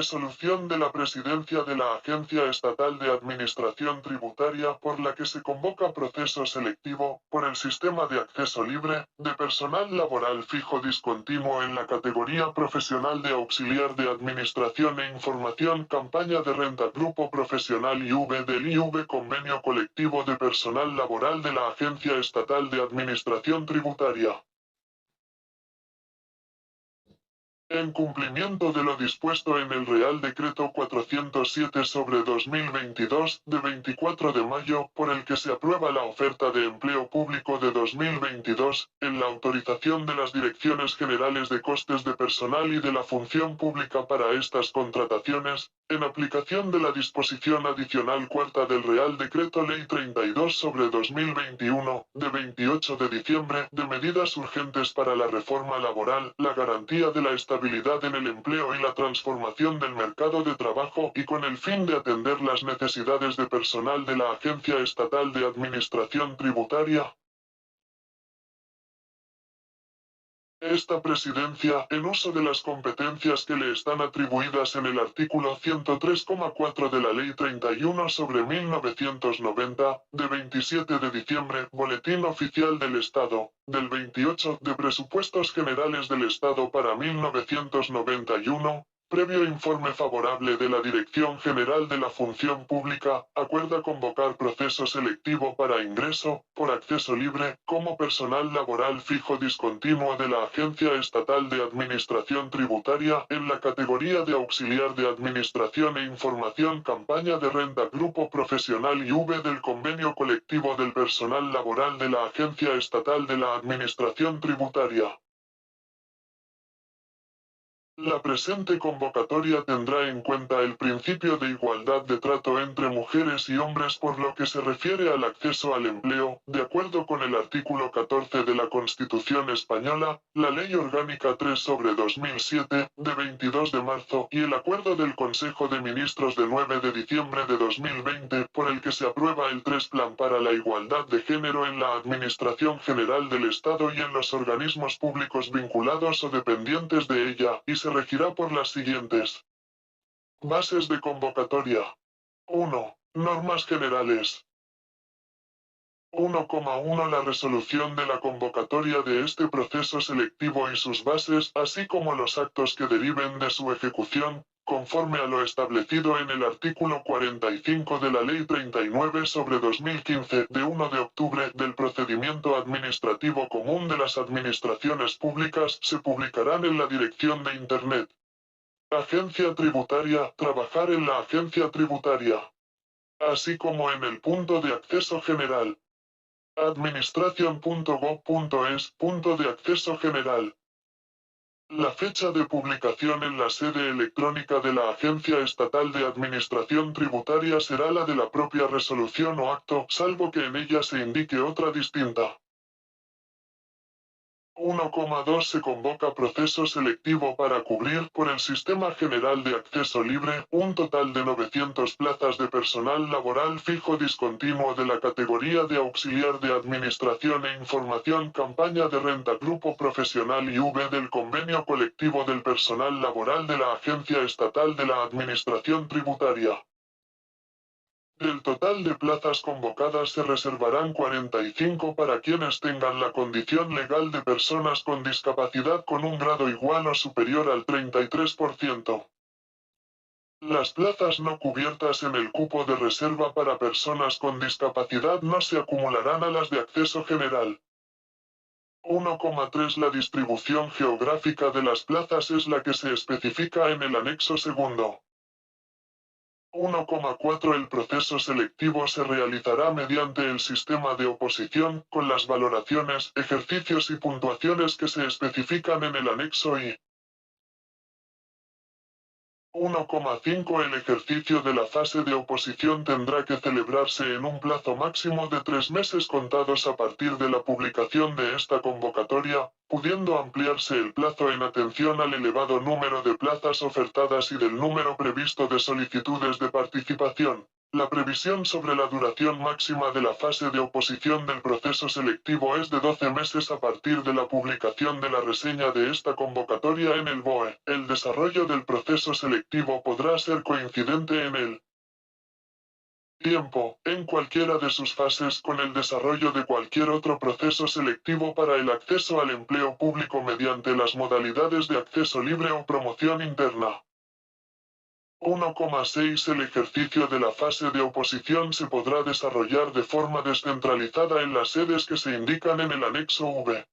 Resolución de la Presidencia de la Agencia Estatal de Administración Tributaria por la que se convoca proceso selectivo, por el sistema de acceso libre, de personal laboral fijo discontinuo en la categoría profesional de auxiliar de Administración e Información, campaña de renta grupo profesional IV del IV convenio colectivo de personal laboral de la Agencia Estatal de Administración Tributaria. En cumplimiento de lo dispuesto en el Real Decreto 407/2022, de 24 de mayo, por el que se aprueba la oferta de empleo público de 2022, en la autorización de las Direcciones Generales de Costes de Personal y de la Función Pública para estas contrataciones, en aplicación de la disposición adicional cuarta del Real Decreto Ley 32/2021, de 28 de diciembre, de medidas urgentes para la reforma laboral, la garantía de la estabilidad en el empleo y la transformación del mercado de trabajo, y con el fin de atender las necesidades de personal de la Agencia Estatal de Administración Tributaria. Esta presidencia, en uso de las competencias que le están atribuidas en el artículo 103,4 de la Ley 31/1990, de 27 de diciembre, Boletín Oficial del Estado, del 28, de Presupuestos Generales del Estado para 1991, previo informe favorable de la Dirección General de la Función Pública, acuerda convocar proceso selectivo para ingreso, por acceso libre, como personal laboral fijo discontinuo de la Agencia Estatal de Administración Tributaria, en la categoría de auxiliar de Administración e Información, campaña de renta grupo profesional IV del convenio colectivo del personal laboral de la Agencia Estatal de la Administración Tributaria. La presente convocatoria tendrá en cuenta el principio de igualdad de trato entre mujeres y hombres por lo que se refiere al acceso al empleo, de acuerdo con el artículo 14 de la Constitución Española, la Ley Orgánica 3/2007, de 22 de marzo, y el Acuerdo del Consejo de Ministros de 9 de diciembre de 2020, por el que se aprueba el 3 Plan para la Igualdad de Género en la Administración General del Estado y en los organismos públicos vinculados o dependientes de ella, y se regirá por las siguientes bases de convocatoria. 1. Normas generales. 1,1 La resolución de la convocatoria de este proceso selectivo y sus bases, así como los actos que deriven de su ejecución, conforme a lo establecido en el artículo 45 de la Ley 39/2015, de 1 de octubre, del Procedimiento Administrativo Común de las Administraciones Públicas, se publicarán en la dirección de Internet. Agencia Tributaria, trabajar en la Agencia Tributaria. Así como en el punto de acceso general. Administración.gov.es, punto de acceso general. La fecha de publicación en la sede electrónica de la Agencia Estatal de Administración Tributaria será la de la propia resolución o acto, salvo que en ella se indique otra distinta. 1,2 Se convoca proceso selectivo para cubrir, por el Sistema General de Acceso Libre, un total de 900 plazas de personal laboral fijo discontinuo de la categoría de auxiliar de Administración e Información, campaña de renta grupo profesional IV del convenio colectivo del personal laboral de la Agencia Estatal de la Administración Tributaria. Del total de plazas convocadas se reservarán 45 para quienes tengan la condición legal de personas con discapacidad con un grado igual o superior al 33%. Las plazas no cubiertas en el cupo de reserva para personas con discapacidad no se acumularán a las de acceso general. 1,3 La distribución geográfica de las plazas es la que se especifica en el anexo segundo. 1,4 El proceso selectivo se realizará mediante el sistema de oposición, con las valoraciones, ejercicios y puntuaciones que se especifican en el anexo I. 1,5 El ejercicio de la fase de oposición tendrá que celebrarse en un plazo máximo de 3 meses contados a partir de la publicación de esta convocatoria, pudiendo ampliarse el plazo en atención al elevado número de plazas ofertadas y del número previsto de solicitudes de participación. La previsión sobre la duración máxima de la fase de oposición del proceso selectivo es de 12 meses a partir de la publicación de la reseña de esta convocatoria en el BOE. El desarrollo del proceso selectivo podrá ser coincidente en el tiempo, en cualquiera de sus fases, con el desarrollo de cualquier otro proceso selectivo para el acceso al empleo público mediante las modalidades de acceso libre o promoción interna. 1,6 El ejercicio de la fase de oposición se podrá desarrollar de forma descentralizada en las sedes que se indican en el anexo V.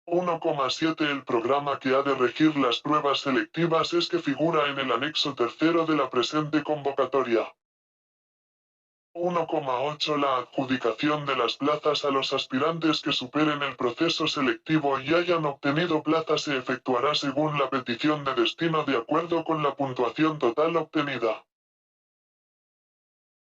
1,7 El programa que ha de regir las pruebas selectivas es que figura en el anexo tercero de la presente convocatoria. 1,8 La adjudicación de las plazas a los aspirantes que superen el proceso selectivo y hayan obtenido plaza se efectuará según la petición de destino de acuerdo con la puntuación total obtenida.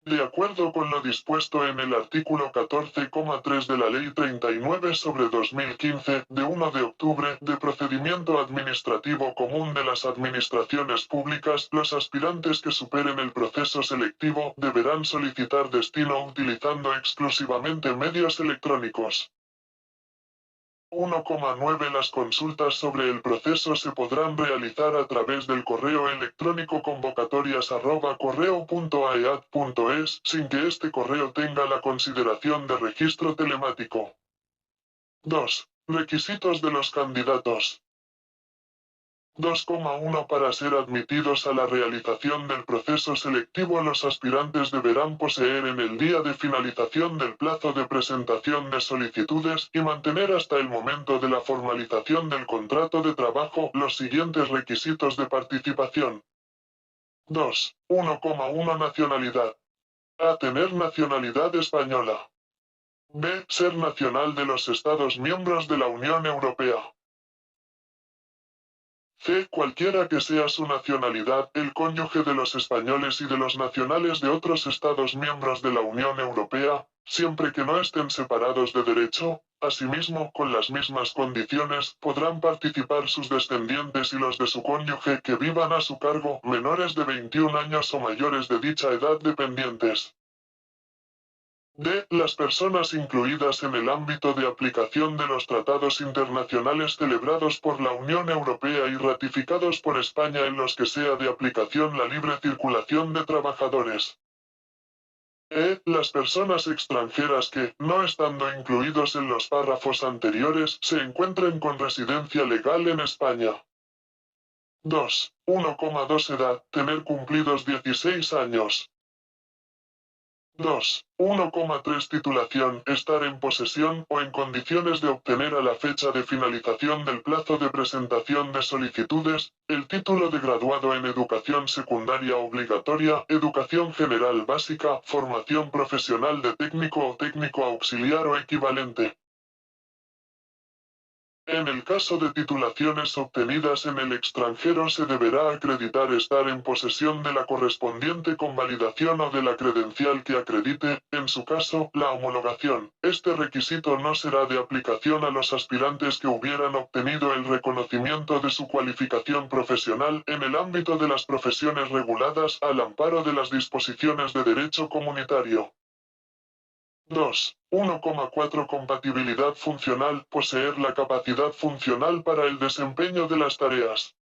De acuerdo con lo dispuesto en el artículo 14,3 de la Ley 39/2015, de 1 de octubre, de Procedimiento Administrativo Común de las Administraciones Públicas, los aspirantes que superen el proceso selectivo deberán solicitar destino utilizando exclusivamente medios electrónicos. 1,9 Las consultas sobre el proceso se podrán realizar a través del correo electrónico convocatorias@correo.aead.es, sin que este correo tenga la consideración de registro telemático. 2. Requisitos de los candidatos. 2,1 Para ser admitidos a la realización del proceso selectivo, los aspirantes deberán poseer en el día de finalización del plazo de presentación de solicitudes y mantener hasta el momento de la formalización del contrato de trabajo los siguientes requisitos de participación. 2. 1,1 Nacionalidad. A. Tener nacionalidad española. B. Ser nacional de los Estados miembros de la Unión Europea. C. Cualquiera que sea su nacionalidad, el cónyuge de los españoles y de los nacionales de otros Estados miembros de la Unión Europea, siempre que no estén separados de derecho, asimismo, con las mismas condiciones, podrán participar sus descendientes y los de su cónyuge que vivan a su cargo, menores de 21 años o mayores de dicha edad dependientes. D. Las personas incluidas en el ámbito de aplicación de los tratados internacionales celebrados por la Unión Europea y ratificados por España en los que sea de aplicación la libre circulación de trabajadores. E. Las personas extranjeras que, no estando incluidos en los párrafos anteriores, se encuentren con residencia legal en España. 2. 1,2 Edad, tener cumplidos 16 años. 2. 1,3 Titulación, estar en posesión o en condiciones de obtener a la fecha de finalización del plazo de presentación de solicitudes, el título de graduado en educación secundaria obligatoria, educación general básica, formación profesional de técnico o técnico auxiliar o equivalente. En el caso de titulaciones obtenidas en el extranjero se deberá acreditar estar en posesión de la correspondiente convalidación o de la credencial que acredite, en su caso, la homologación. Este requisito no será de aplicación a los aspirantes que hubieran obtenido el reconocimiento de su cualificación profesional en el ámbito de las profesiones reguladas al amparo de las disposiciones de derecho comunitario. 2. 1,4 Compatibilidad funcional, poseer la capacidad funcional para el desempeño de las tareas.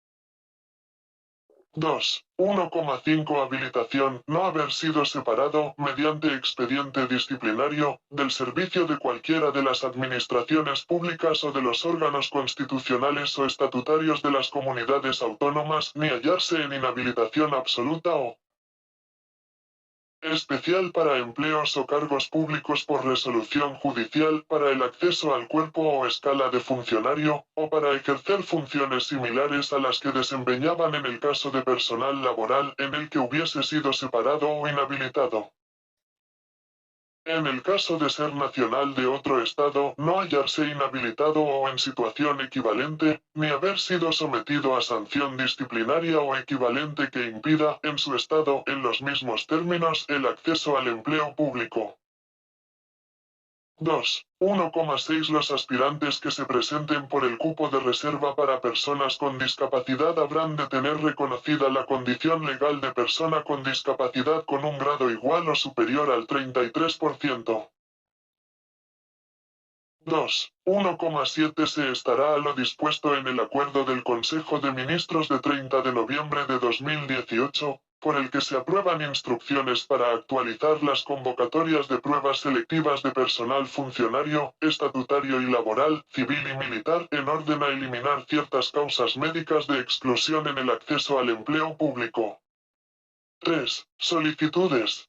2. 1,5 Habilitación, no haber sido separado, mediante expediente disciplinario, del servicio de cualquiera de las administraciones públicas o de los órganos constitucionales o estatutarios de las comunidades autónomas, ni hallarse en inhabilitación absoluta o especial para empleos o cargos públicos por resolución judicial, para el acceso al cuerpo o escala de funcionario, o para ejercer funciones similares a las que desempeñaban en el caso de personal laboral en el que hubiese sido separado o inhabilitado. En el caso de ser nacional de otro estado, no hallarse inhabilitado o en situación equivalente, ni haber sido sometido a sanción disciplinaria o equivalente que impida, en su estado, en los mismos términos, el acceso al empleo público. 2. 1,6 Los aspirantes que se presenten por el cupo de reserva para personas con discapacidad habrán de tener reconocida la condición legal de persona con discapacidad con un grado igual o superior al 33%. 2. 1,7 Se estará a lo dispuesto en el acuerdo del Consejo de Ministros de 30 de noviembre de 2018, por el que se aprueban instrucciones para actualizar las convocatorias de pruebas selectivas de personal funcionario, estatutario y laboral, civil y militar, en orden a eliminar ciertas causas médicas de exclusión en el acceso al empleo público. 3. Solicitudes.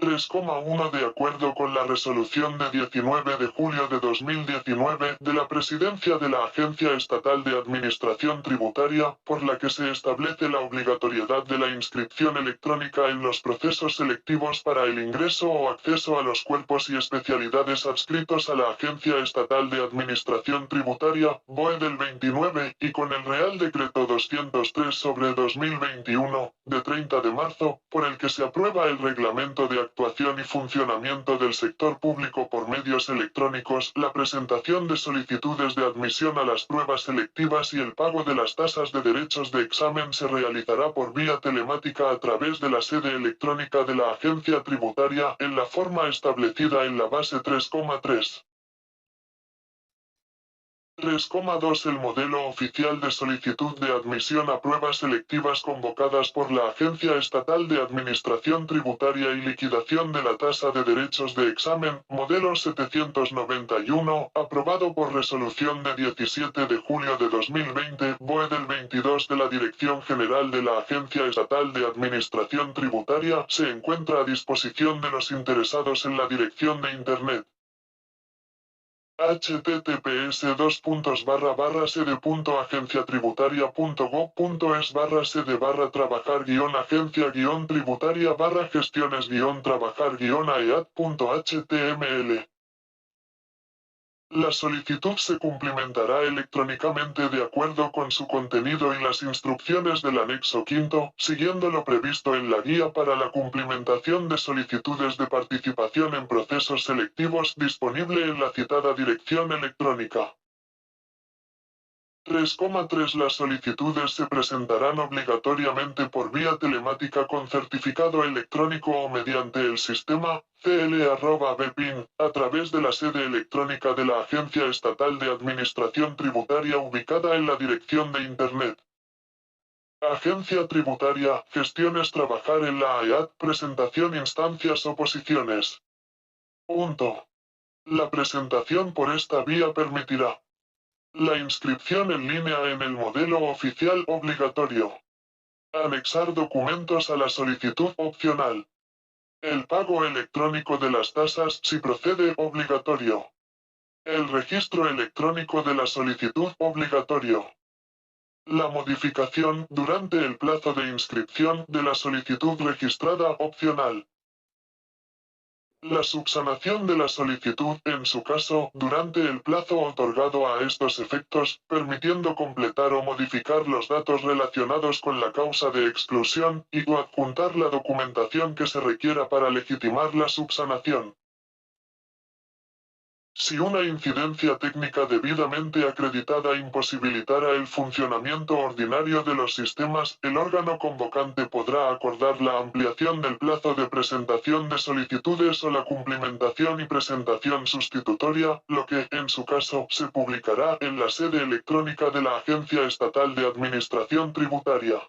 3,1 De acuerdo con la resolución de 19 de julio de 2019 de la Presidencia de la Agencia Estatal de Administración Tributaria, por la que se establece la obligatoriedad de la inscripción electrónica en los procesos selectivos para el ingreso o acceso a los cuerpos y especialidades adscritos a la Agencia Estatal de Administración Tributaria, BOE del 29, y con el Real Decreto 203/2021, de 30 de marzo, por el que se aprueba el Reglamento de Actuación y Funcionamiento del Sector Público por medios electrónicos, la presentación de solicitudes de admisión a las pruebas selectivas y el pago de las tasas de derechos de examen se realizará por vía telemática a través de la sede electrónica de la Agencia Tributaria, en la forma establecida en la base 3,3. 3,2 El modelo oficial de solicitud de admisión a pruebas selectivas convocadas por la Agencia Estatal de Administración Tributaria y Liquidación de la Tasa de Derechos de Examen, modelo 791, aprobado por resolución de 17 de julio de 2020, BOE del 22 de la Dirección General de la Agencia Estatal de Administración Tributaria, se encuentra a disposición de los interesados en la dirección de Internet https://sede.agenciatributaria.gov.es/sede/trabajar-agencia-trabajar-aeat.html. La solicitud se cumplimentará electrónicamente de acuerdo con su contenido y las instrucciones del anexo quinto, siguiendo lo previsto en la guía para la cumplimentación de solicitudes de participación en procesos selectivos disponible en la citada dirección electrónica. 3,3 Las solicitudes se presentarán obligatoriamente por vía telemática con certificado electrónico o mediante el sistema CL@BPIN, a través de la sede electrónica de la Agencia Estatal de Administración Tributaria ubicada en la dirección de Internet. Agencia Tributaria, gestiones trabajar en la AEAT, presentación instancias oposiciones. Punto. La presentación por esta vía permitirá la inscripción en línea en el modelo oficial obligatorio. Anexar documentos a la solicitud opcional. El pago electrónico de las tasas si procede obligatorio. El registro electrónico de la solicitud obligatorio. La modificación durante el plazo de inscripción de la solicitud registrada opcional. La subsanación de la solicitud, en su caso, durante el plazo otorgado a estos efectos, permitiendo completar o modificar los datos relacionados con la causa de exclusión, y o adjuntar la documentación que se requiera para legitimar la subsanación. Si una incidencia técnica debidamente acreditada imposibilitara el funcionamiento ordinario de los sistemas, el órgano convocante podrá acordar la ampliación del plazo de presentación de solicitudes o la cumplimentación y presentación sustitutoria, lo que, en su caso, se publicará en la sede electrónica de la Agencia Estatal de Administración Tributaria.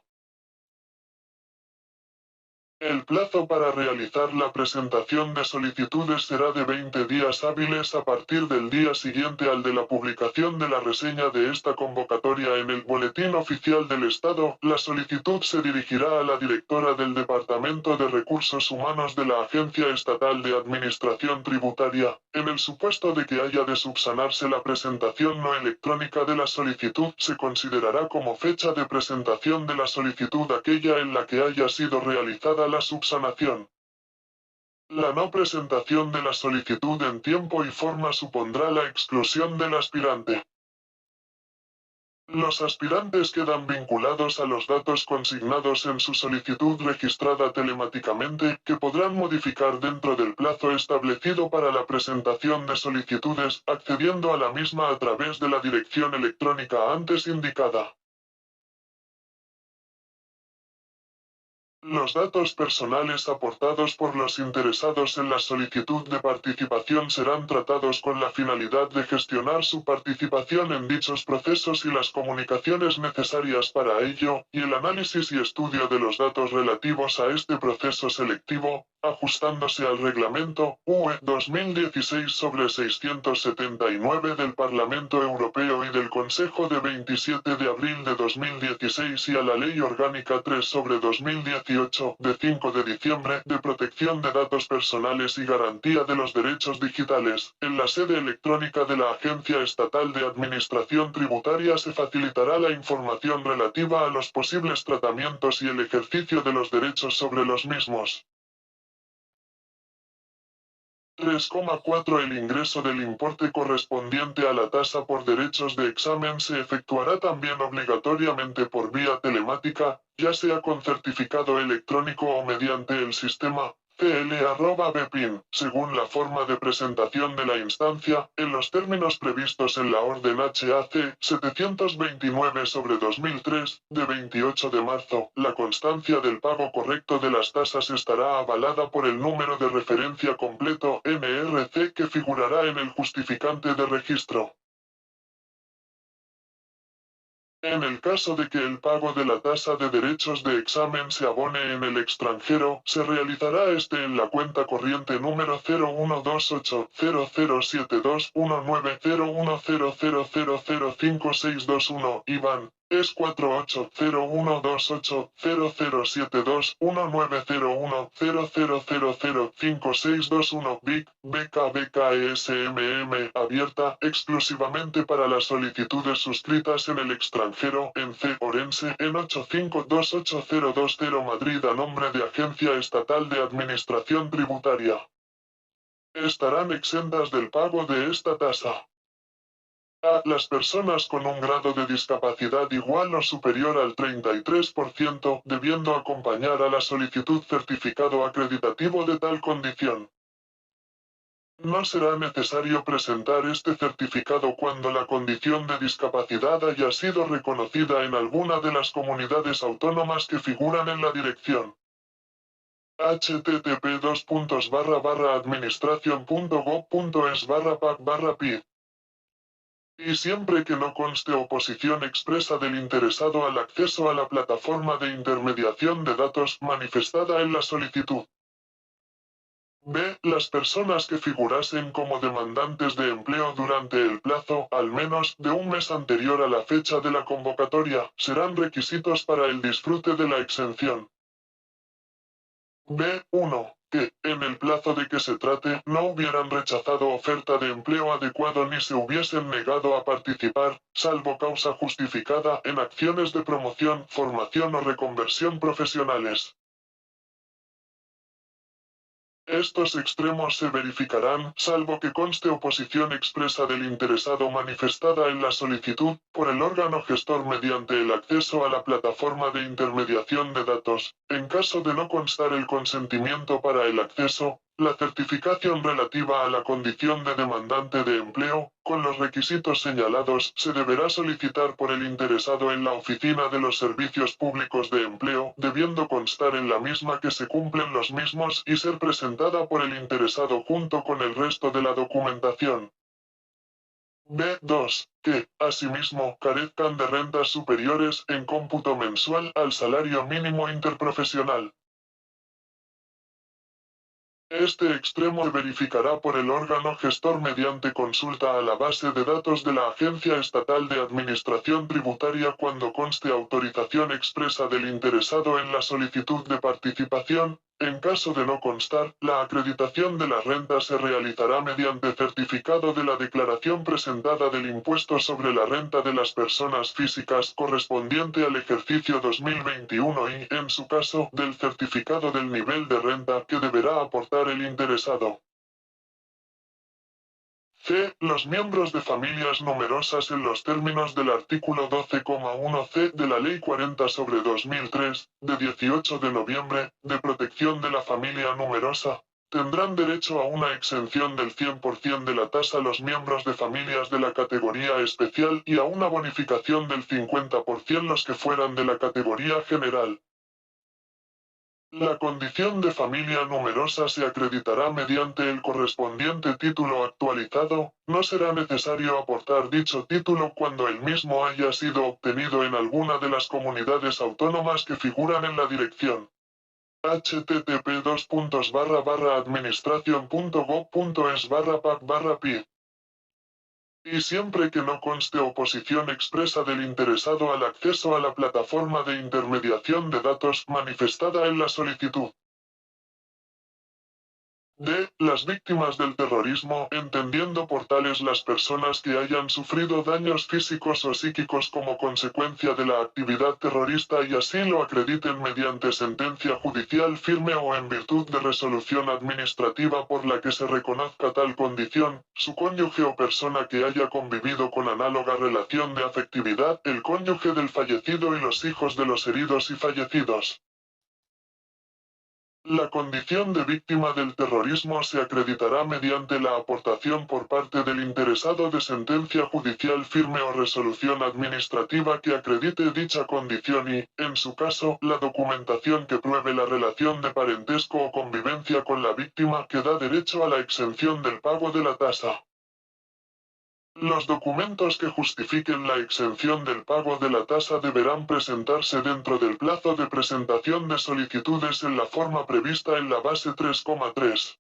El plazo para realizar la presentación de solicitudes será de 20 días hábiles a partir del día siguiente al de la publicación de la reseña de esta convocatoria en el Boletín Oficial del Estado. La solicitud se dirigirá a la directora del Departamento de Recursos Humanos de la Agencia Estatal de Administración Tributaria. En el supuesto de que haya de subsanarse la presentación no electrónica de la solicitud, se considerará como fecha de presentación de la solicitud aquella en la que haya sido realizada la subsanación. La no presentación de la solicitud en tiempo y forma supondrá la exclusión del aspirante. Los aspirantes quedan vinculados a los datos consignados en su solicitud registrada telemáticamente, que podrán modificar dentro del plazo establecido para la presentación de solicitudes, accediendo a la misma a través de la dirección electrónica antes indicada. Los datos personales aportados por los interesados en la solicitud de participación serán tratados con la finalidad de gestionar su participación en dichos procesos y las comunicaciones necesarias para ello, y el análisis y estudio de los datos relativos a este proceso selectivo, ajustándose al reglamento UE 2016/679 del Parlamento Europeo y del Consejo de 27 de abril de 2016 y a la Ley Orgánica 3/2018 de 5 de diciembre de protección de datos personales y garantía de los derechos digitales. En la sede electrónica de la Agencia Estatal de Administración Tributaria se facilitará la información relativa a los posibles tratamientos y el ejercicio de los derechos sobre los mismos. 3,4 El ingreso del importe correspondiente a la tasa por derechos de examen se efectuará también obligatoriamente por vía telemática, ya sea con certificado electrónico o mediante el sistema CL@BPIN, según la forma de presentación de la instancia, en los términos previstos en la Orden HAC 729/2003, de 28 de marzo. La constancia del pago correcto de las tasas estará avalada por el número de referencia completo NRC que figurará en el justificante de registro. En el caso de que el pago de la tasa de derechos de examen se abone en el extranjero, se realizará este en la cuenta corriente número 0128-0072190100005621 IBAN. Es 480128-0001-00005621 BIC, BKBKESMM, abierta exclusivamente para las solicitudes suscritas en el extranjero, en C. Orense, en 8528020 Madrid a nombre de Agencia Estatal de Administración Tributaria. Estarán exentas del pago de esta tasa. A. Las personas con un grado de discapacidad igual o superior al 33%, debiendo acompañar a la solicitud certificado acreditativo de tal condición. No será necesario presentar este certificado cuando la condición de discapacidad haya sido reconocida en alguna de las comunidades autónomas que figuran en la dirección. http://administracion.gov.es/pac/pi. Y siempre que no conste oposición expresa del interesado al acceso a la plataforma de intermediación de datos manifestada en la solicitud. B. Las personas que figurasen como demandantes de empleo durante el plazo, al menos, de un mes anterior a la fecha de la convocatoria, serán requisitos para el disfrute de la exención. B1. Que, en el plazo de que se trate, no hubieran rechazado oferta de empleo adecuado ni se hubiesen negado a participar, salvo causa justificada, en acciones de promoción, formación o reconversión profesionales. Estos extremos se verificarán, salvo que conste oposición expresa del interesado manifestada en la solicitud, por el órgano gestor mediante el acceso a la plataforma de intermediación de datos. En caso de no constar el consentimiento para el acceso, la certificación relativa a la condición de demandante de empleo, con los requisitos señalados, se deberá solicitar por el interesado en la Oficina de los Servicios Públicos de Empleo, debiendo constar en la misma que se cumplen los mismos y ser presentada por el interesado junto con el resto de la documentación. B2. Que, asimismo, carezcan de rentas superiores, en cómputo mensual, al salario mínimo interprofesional. Este extremo se verificará por el órgano gestor mediante consulta a la base de datos de la Agencia Estatal de Administración Tributaria cuando conste autorización expresa del interesado en la solicitud de participación. En caso de no constar, la acreditación de la renta se realizará mediante certificado de la declaración presentada del impuesto sobre la renta de las personas físicas correspondiente al ejercicio 2021 y, en su caso, del certificado del nivel de renta que deberá aportar el interesado. C. Los miembros de familias numerosas en los términos del artículo 12,1 c de la Ley 40/2003, de 18 de noviembre, de protección de la familia numerosa, tendrán derecho a una exención del 100% de la tasa los miembros de familias de la categoría especial y a una bonificación del 50% los que fueran de la categoría general. La condición de familia numerosa se acreditará mediante el correspondiente título actualizado, no será necesario aportar dicho título cuando el mismo haya sido obtenido en alguna de las comunidades autónomas que figuran en la dirección. http://administracion.gov.es/pac/pi y siempre que no conste oposición expresa del interesado al acceso a la plataforma de intermediación de datos manifestada en la solicitud. D. Las víctimas del terrorismo, entendiendo por tales las personas que hayan sufrido daños físicos o psíquicos como consecuencia de la actividad terrorista y así lo acrediten mediante sentencia judicial firme o en virtud de resolución administrativa por la que se reconozca tal condición, su cónyuge o persona que haya convivido con análoga relación de afectividad, el cónyuge del fallecido y los hijos de los heridos y fallecidos. La condición de víctima del terrorismo se acreditará mediante la aportación por parte del interesado de sentencia judicial firme o resolución administrativa que acredite dicha condición y, en su caso, la documentación que pruebe la relación de parentesco o convivencia con la víctima que da derecho a la exención del pago de la tasa. Los documentos que justifiquen la exención del pago de la tasa deberán presentarse dentro del plazo de presentación de solicitudes en la forma prevista en la base 3,3.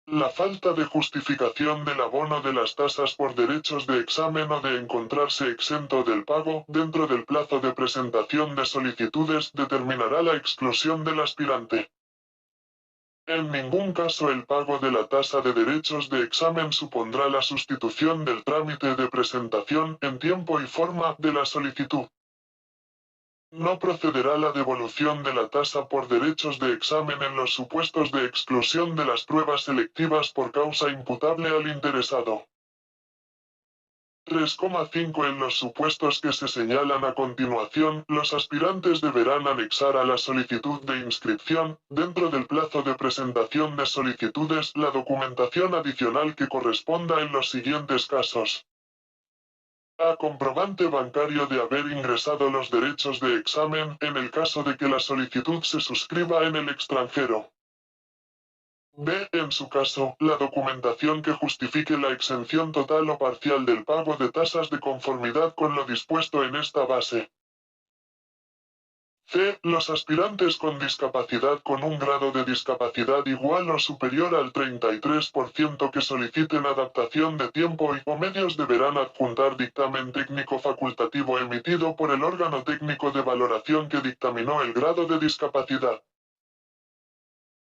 La falta de justificación del abono de las tasas por derechos de examen o de encontrarse exento del pago dentro del plazo de presentación de solicitudes determinará la exclusión del aspirante. En ningún caso el pago de la tasa de derechos de examen supondrá la sustitución del trámite de presentación en tiempo y forma de la solicitud. No procederá la devolución de la tasa por derechos de examen en los supuestos de exclusión de las pruebas selectivas por causa imputable al interesado. 3,5 En los supuestos que se señalan a continuación, los aspirantes deberán anexar a la solicitud de inscripción, dentro del plazo de presentación de solicitudes, la documentación adicional que corresponda en los siguientes casos. A. Comprobante bancario de haber ingresado los derechos de examen, en el caso de que la solicitud se suscriba en el extranjero. B. En su caso, la documentación que justifique la exención total o parcial del pago de tasas de conformidad con lo dispuesto en esta base. C. Los aspirantes con discapacidad con un grado de discapacidad igual o superior al 33% que soliciten adaptación de tiempo y o medios deberán adjuntar dictamen técnico facultativo emitido por el órgano técnico de valoración que dictaminó el grado de discapacidad.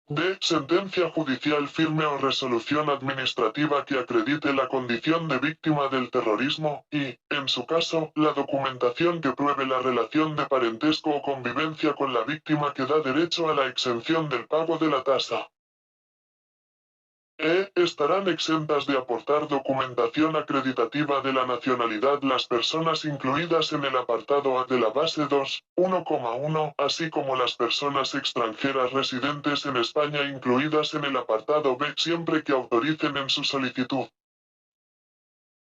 D. Sentencia judicial firme o resolución administrativa que acredite la condición de víctima del terrorismo y, en su caso, la documentación que pruebe la relación de parentesco o convivencia con la víctima que da derecho a la exención del pago de la tasa. Estarán exentas de aportar documentación acreditativa de la nacionalidad las personas incluidas en el apartado A de la base 2.1,1, así como las personas extranjeras residentes en España incluidas en el apartado B siempre que autoricen en su solicitud.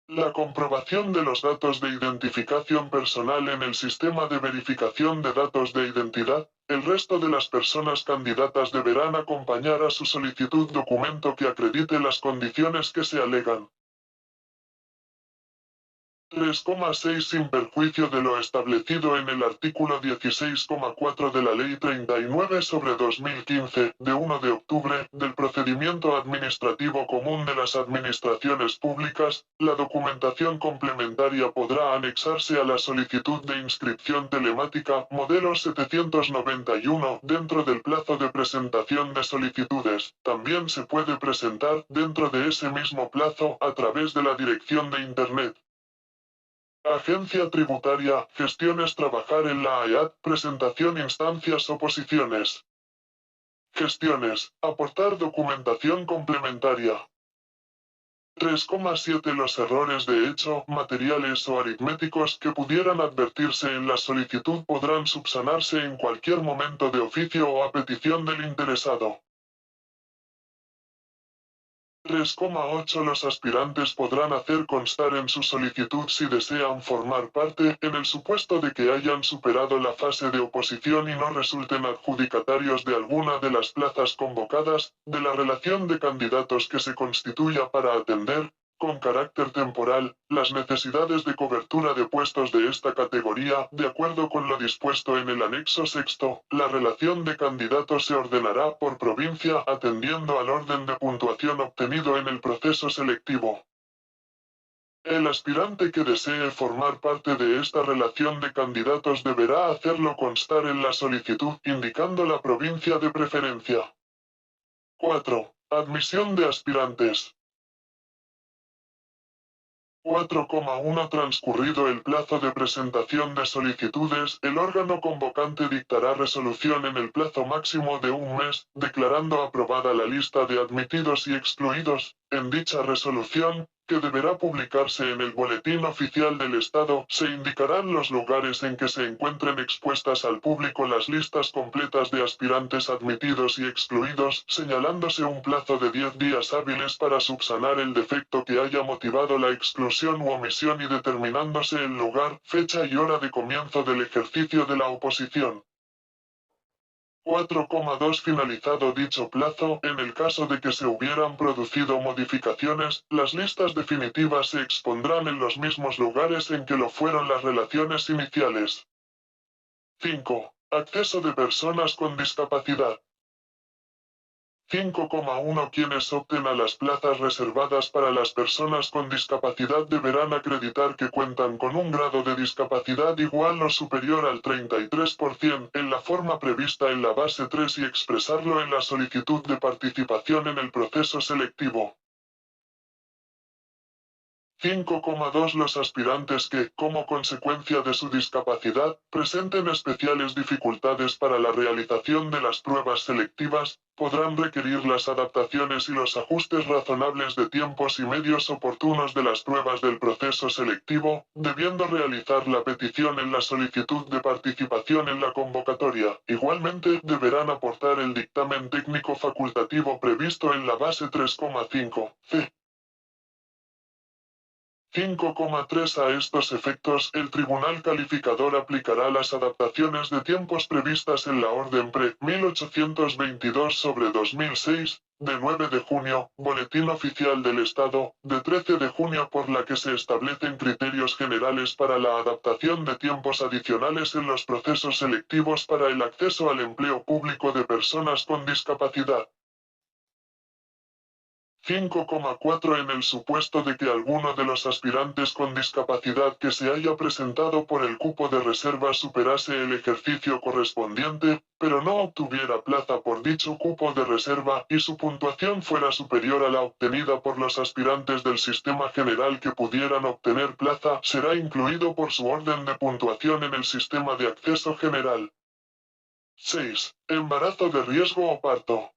La comprobación de los datos de identificación personal en el sistema de verificación de datos de identidad. El resto de las personas candidatas deberán acompañar a su solicitud documento que acredite las condiciones que se alegan. 3,6 Sin perjuicio de lo establecido en el artículo 16,4 de la Ley 39/2015, de 1 de octubre, del Procedimiento Administrativo Común de las Administraciones Públicas, la documentación complementaria podrá anexarse a la solicitud de inscripción telemática modelo 791 dentro del plazo de presentación de solicitudes. También se puede presentar dentro de ese mismo plazo a través de la dirección de Internet. Agencia Tributaria, gestiones trabajar en la AEAT, presentación instancias oposiciones. Gestiones, aportar documentación complementaria. 3,7 Los errores de hecho, materiales o aritméticos que pudieran advertirse en la solicitud podrán subsanarse en cualquier momento de oficio o a petición del interesado. 3,8 Los aspirantes podrán hacer constar en su solicitud si desean formar parte, en el supuesto de que hayan superado la fase de oposición y no resulten adjudicatarios de alguna de las plazas convocadas, de la relación de candidatos que se constituya para atender, con carácter temporal, las necesidades de cobertura de puestos de esta categoría, de acuerdo con lo dispuesto en el anexo sexto. La relación de candidatos se ordenará por provincia atendiendo al orden de puntuación obtenido en el proceso selectivo. El aspirante que desee formar parte de esta relación de candidatos deberá hacerlo constar en la solicitud, indicando la provincia de preferencia. 4. Admisión de aspirantes. 4,1 Transcurrido el plazo de presentación de solicitudes, el órgano convocante dictará resolución en el plazo máximo de un mes, declarando aprobada la lista de admitidos y excluidos. En dicha resolución, que deberá publicarse en el Boletín Oficial del Estado, se indicarán los lugares en que se encuentren expuestas al público las listas completas de aspirantes admitidos y excluidos, señalándose un plazo de 10 días hábiles para subsanar el defecto que haya motivado la exclusión u omisión y determinándose el lugar, fecha y hora de comienzo del ejercicio de la oposición. 4,2 Finalizado dicho plazo, en el caso de que se hubieran producido modificaciones, las listas definitivas se expondrán en los mismos lugares en que lo fueron las relaciones iniciales. 5. Acceso de personas con discapacidad. 5,1 Quienes opten a las plazas reservadas para las personas con discapacidad deberán acreditar que cuentan con un grado de discapacidad igual o superior al 33% en la forma prevista en la base 3 y expresarlo en la solicitud de participación en el proceso selectivo. 5,2 Los aspirantes que, como consecuencia de su discapacidad, presenten especiales dificultades para la realización de las pruebas selectivas, podrán requerir las adaptaciones y los ajustes razonables de tiempos y medios oportunos de las pruebas del proceso selectivo, debiendo realizar la petición en la solicitud de participación en la convocatoria. Igualmente, deberán aportar el dictamen técnico facultativo previsto en la base 3,5 c. 5,3 A estos efectos, el Tribunal Calificador aplicará las adaptaciones de tiempos previstas en la Orden Pre. 1822/2006, de 9 de junio, Boletín Oficial del Estado, de 13 de junio por la que se establecen criterios generales para la adaptación de tiempos adicionales en los procesos selectivos para el acceso al empleo público de personas con discapacidad. 5,4 En el supuesto de que alguno de los aspirantes con discapacidad que se haya presentado por el cupo de reserva superase el ejercicio correspondiente, pero no obtuviera plaza por dicho cupo de reserva, y su puntuación fuera superior a la obtenida por los aspirantes del sistema general que pudieran obtener plaza, será incluido por su orden de puntuación en el sistema de acceso general. 6. Embarazo de riesgo o parto.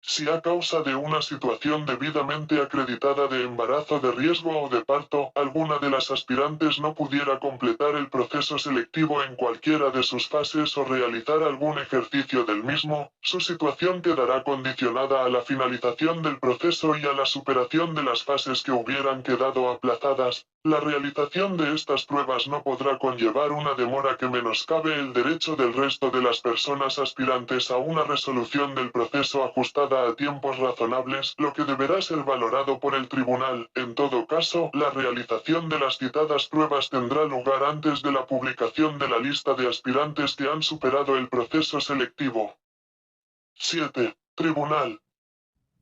Si a causa de una situación debidamente acreditada de embarazo de riesgo o de parto, alguna de las aspirantes no pudiera completar el proceso selectivo en cualquiera de sus fases o realizar algún ejercicio del mismo, su situación quedará condicionada a la finalización del proceso y a la superación de las fases que hubieran quedado aplazadas. La realización de estas pruebas no podrá conllevar una demora que menoscabe el derecho del resto de las personas aspirantes a una resolución del proceso ajustada a tiempos razonables, lo que deberá ser valorado por el tribunal. En todo caso, la realización de las citadas pruebas tendrá lugar antes de la publicación de la lista de aspirantes que han superado el proceso selectivo. 7. Tribunal.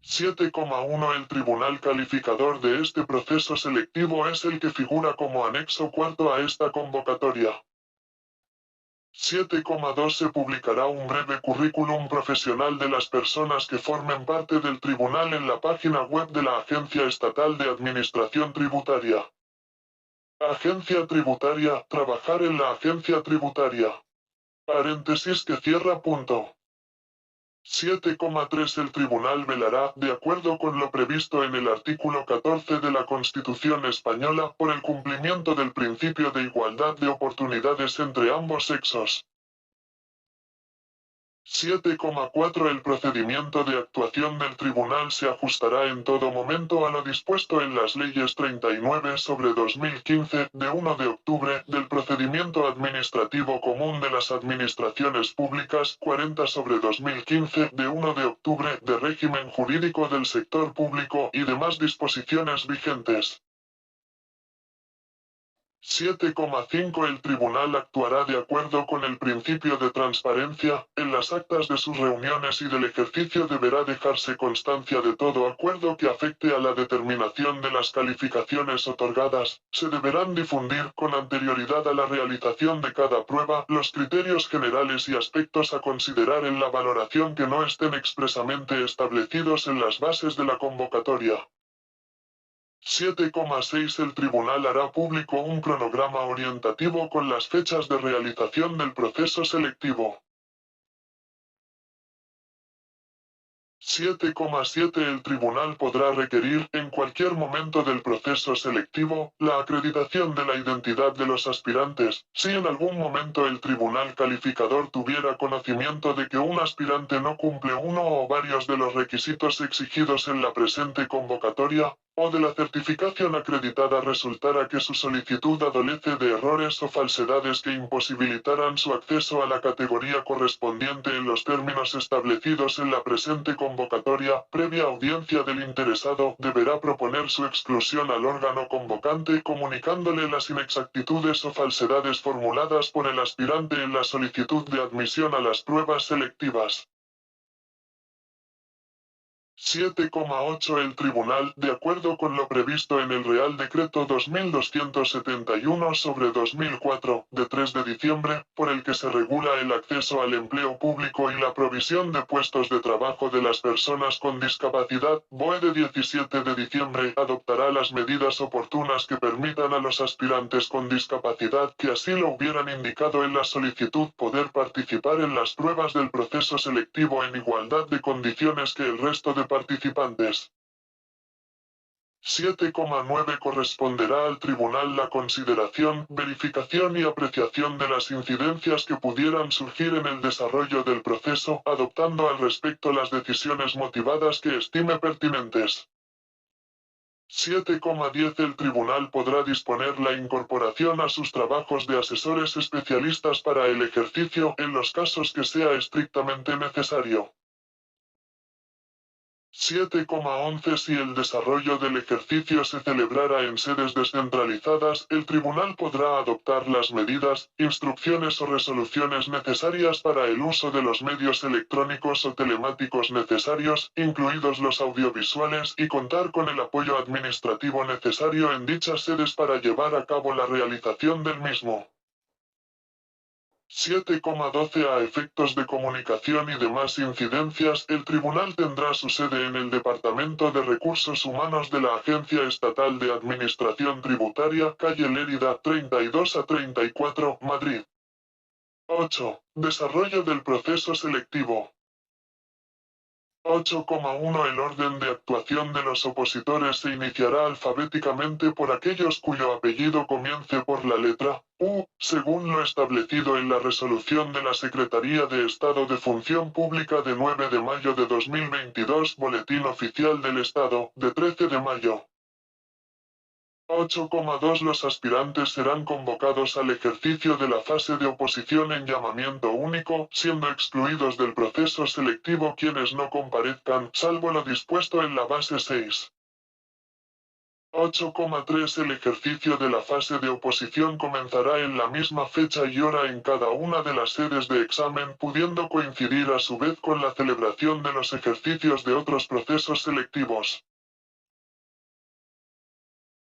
7,1 El tribunal calificador de este proceso selectivo es el que figura como anexo cuarto a esta convocatoria. 7,2 Se publicará un breve currículum profesional de las personas que formen parte del tribunal en la página web de la Agencia Estatal de Administración Tributaria. Agencia Tributaria, trabajar en la Agencia Tributaria. Paréntesis que cierra punto. 7,3 El tribunal velará, de acuerdo con lo previsto en el artículo 14 de la Constitución española, por el cumplimiento del principio de igualdad de oportunidades entre ambos sexos. 7,4 El procedimiento de actuación del tribunal se ajustará en todo momento a lo dispuesto en las leyes 39/2015, de 1 de octubre, del procedimiento administrativo común de las administraciones públicas, 40/2015, de 1 de octubre, de régimen jurídico del sector público y demás disposiciones vigentes. 7,5 El tribunal actuará de acuerdo con el principio de transparencia, en las actas de sus reuniones y del ejercicio deberá dejarse constancia de todo acuerdo que afecte a la determinación de las calificaciones otorgadas, se deberán difundir con anterioridad a la realización de cada prueba los criterios generales y aspectos a considerar en la valoración que no estén expresamente establecidos en las bases de la convocatoria. 7,6 El tribunal hará público un cronograma orientativo con las fechas de realización del proceso selectivo. 7,7 El tribunal podrá requerir, en cualquier momento del proceso selectivo, la acreditación de la identidad de los aspirantes, si en algún momento el tribunal calificador tuviera conocimiento de que un aspirante no cumple uno o varios de los requisitos exigidos en la presente convocatoria, o de la certificación acreditada resultara que su solicitud adolece de errores o falsedades que imposibilitaran su acceso a la categoría correspondiente en los términos establecidos en la presente convocatoria, previa audiencia del interesado, deberá proponer su exclusión al órgano convocante comunicándole las inexactitudes o falsedades formuladas por el aspirante en la solicitud de admisión a las pruebas selectivas. 7,8 El tribunal, de acuerdo con lo previsto en el Real Decreto 2271/2004, de 3 de diciembre, por el que se regula el acceso al empleo público y la provisión de puestos de trabajo de las personas con discapacidad, BOE de 17 de diciembre, adoptará las medidas oportunas que permitan a los aspirantes con discapacidad que así lo hubieran indicado en la solicitud poder participar en las pruebas del proceso selectivo en igualdad de condiciones que el resto de participantes. 7,9 Corresponderá al tribunal la consideración, verificación y apreciación de las incidencias que pudieran surgir en el desarrollo del proceso, adoptando al respecto las decisiones motivadas que estime pertinentes. 7,10 El tribunal podrá disponer la incorporación a sus trabajos de asesores especialistas para el ejercicio en los casos que sea estrictamente necesario. 7,11 Si el desarrollo del ejercicio se celebrara en sedes descentralizadas, el tribunal podrá adoptar las medidas, instrucciones o resoluciones necesarias para el uso de los medios electrónicos o telemáticos necesarios, incluidos los audiovisuales, y contar con el apoyo administrativo necesario en dichas sedes para llevar a cabo la realización del mismo. 7,12 A efectos de comunicación y demás incidencias, el tribunal tendrá su sede en el Departamento de Recursos Humanos de la Agencia Estatal de Administración Tributaria, calle Lérida, 32 a 34, Madrid. 8. Desarrollo del proceso selectivo. 8,1 El orden de actuación de los opositores se iniciará alfabéticamente por aquellos cuyo apellido comience por la letra U, según lo establecido en la resolución de la Secretaría de Estado de Función Pública de 9 de mayo de 2022, Boletín Oficial del Estado, de 13 de mayo. 8,2 Los aspirantes serán convocados al ejercicio de la fase de oposición en llamamiento único, siendo excluidos del proceso selectivo quienes no comparezcan, salvo lo dispuesto en la base 6. 8,3 El ejercicio de la fase de oposición comenzará en la misma fecha y hora en cada una de las sedes de examen, pudiendo coincidir a su vez con la celebración de los ejercicios de otros procesos selectivos.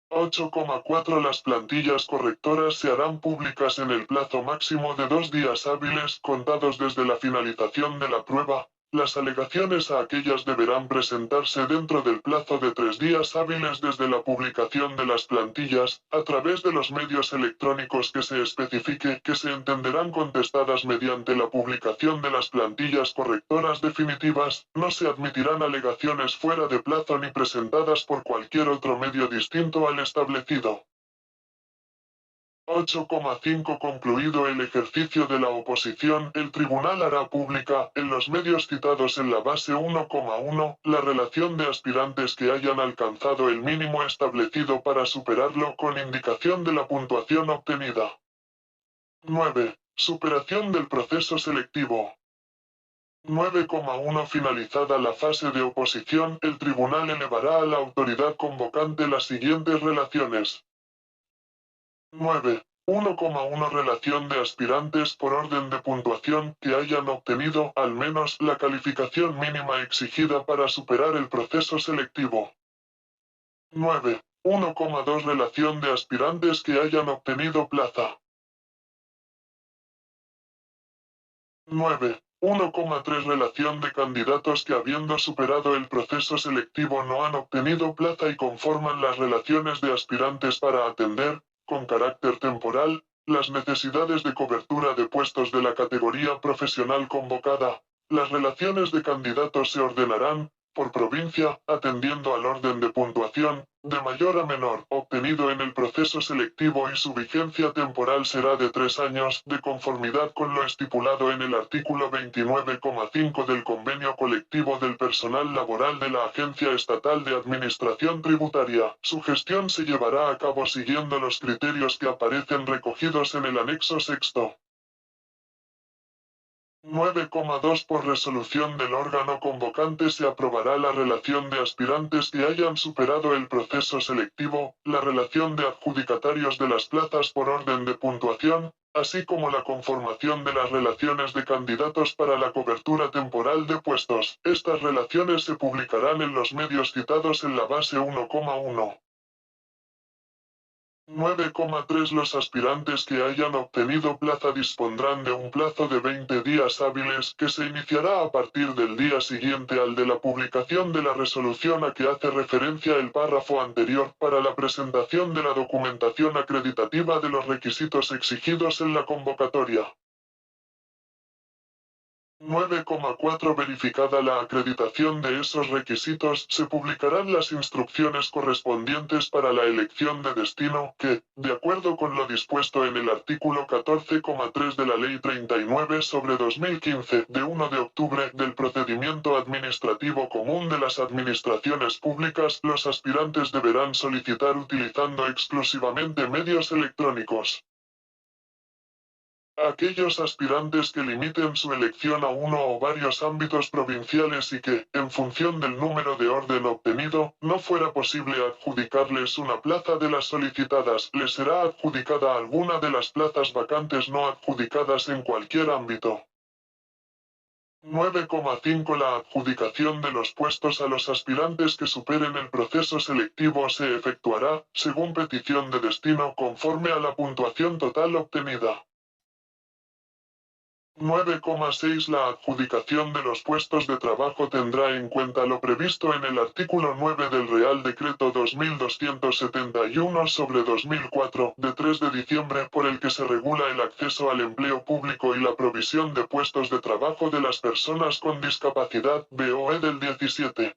8,4 Las plantillas correctoras se harán públicas en el plazo máximo de 2 días hábiles contados desde la finalización de la prueba, Las alegaciones a aquellas deberán presentarse dentro del plazo de 3 días hábiles desde la publicación de las plantillas, a través de los medios electrónicos que se especifique, que se entenderán contestadas mediante la publicación de las plantillas correctoras definitivas. No se admitirán alegaciones fuera de plazo ni presentadas por cualquier otro medio distinto al establecido. 8,5 Concluido el ejercicio de la oposición, el tribunal hará pública, en los medios citados en la base 1,1, la relación de aspirantes que hayan alcanzado el mínimo establecido para superarlo con indicación de la puntuación obtenida. 9. Superación del proceso selectivo. 9,1 Finalizada la fase de oposición, el tribunal elevará a la autoridad convocante las siguientes relaciones. 9. 1,1 Relación de aspirantes por orden de puntuación que hayan obtenido, al menos, la calificación mínima exigida para superar el proceso selectivo. 9. 1,2 Relación de aspirantes que hayan obtenido plaza. 9. 1,3 Relación de candidatos que habiendo superado el proceso selectivo no han obtenido plaza y conforman las relaciones de aspirantes para atender, con carácter temporal, las necesidades de cobertura de puestos de la categoría profesional convocada. Las relaciones de candidatos se ordenarán, por provincia, atendiendo al orden de puntuación, de mayor a menor, obtenido en el proceso selectivo y su vigencia temporal será de 3 años, de conformidad con lo estipulado en el artículo 29,5 del Convenio Colectivo del Personal Laboral de la Agencia Estatal de Administración Tributaria. Su gestión se llevará a cabo siguiendo los criterios que aparecen recogidos en el anexo sexto. 9,2 Por resolución del órgano convocante se aprobará la relación de aspirantes que hayan superado el proceso selectivo, la relación de adjudicatarios de las plazas por orden de puntuación, así como la conformación de las relaciones de candidatos para la cobertura temporal de puestos. Estas relaciones se publicarán en los medios citados en la base 1,1. 9,3 Los aspirantes que hayan obtenido plaza dispondrán de un plazo de 20 días hábiles que se iniciará a partir del día siguiente al de la publicación de la resolución a que hace referencia el párrafo anterior para la presentación de la documentación acreditativa de los requisitos exigidos en la convocatoria. 9,4 Verificada la acreditación de esos requisitos, se publicarán las instrucciones correspondientes para la elección de destino, que, de acuerdo con lo dispuesto en el artículo 14,3 de la Ley 39/2015, de 1 de octubre, del Procedimiento Administrativo Común de las Administraciones Públicas, los aspirantes deberán solicitar utilizando exclusivamente medios electrónicos. Aquellos aspirantes que limiten su elección a uno o varios ámbitos provinciales y que, en función del número de orden obtenido, no fuera posible adjudicarles una plaza de las solicitadas, les será adjudicada alguna de las plazas vacantes no adjudicadas en cualquier ámbito. 9,5 La adjudicación de los puestos a los aspirantes que superen el proceso selectivo se efectuará, según petición de destino, conforme a la puntuación total obtenida. 9,6 La adjudicación de los puestos de trabajo tendrá en cuenta lo previsto en el artículo 9 del Real Decreto 2271/2004, de 3 de diciembre, por el que se regula el acceso al empleo público y la provisión de puestos de trabajo de las personas con discapacidad, BOE del 17.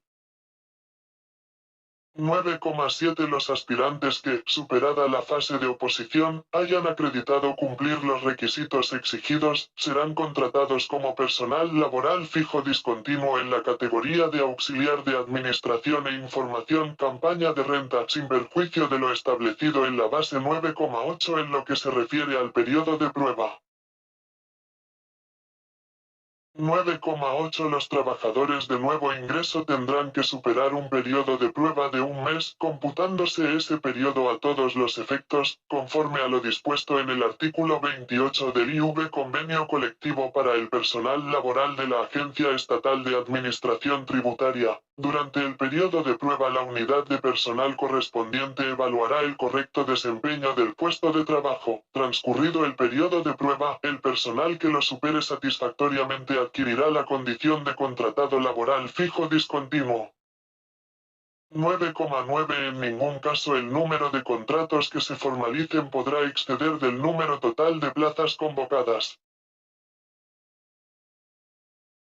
9,7 Los aspirantes que, superada la fase de oposición, hayan acreditado cumplir los requisitos exigidos, serán contratados como personal laboral fijo discontinuo en la categoría de auxiliar de administración e información campaña de renta, sin perjuicio de lo establecido en la base 9,8 en lo que se refiere al periodo de prueba. 9,8 Los trabajadores de nuevo ingreso tendrán que superar un periodo de prueba de un mes, computándose ese periodo a todos los efectos, conforme a lo dispuesto en el artículo 28 del IV Convenio Colectivo para el Personal Laboral de la Agencia Estatal de Administración Tributaria, Durante el periodo de prueba la unidad de personal correspondiente evaluará el correcto desempeño del puesto de trabajo. Transcurrido el periodo de prueba, el personal que lo supere satisfactoriamente adquirirá la condición de contratado laboral fijo discontinuo. 9,9 En ningún caso el número de contratos que se formalicen podrá exceder del número total de plazas convocadas.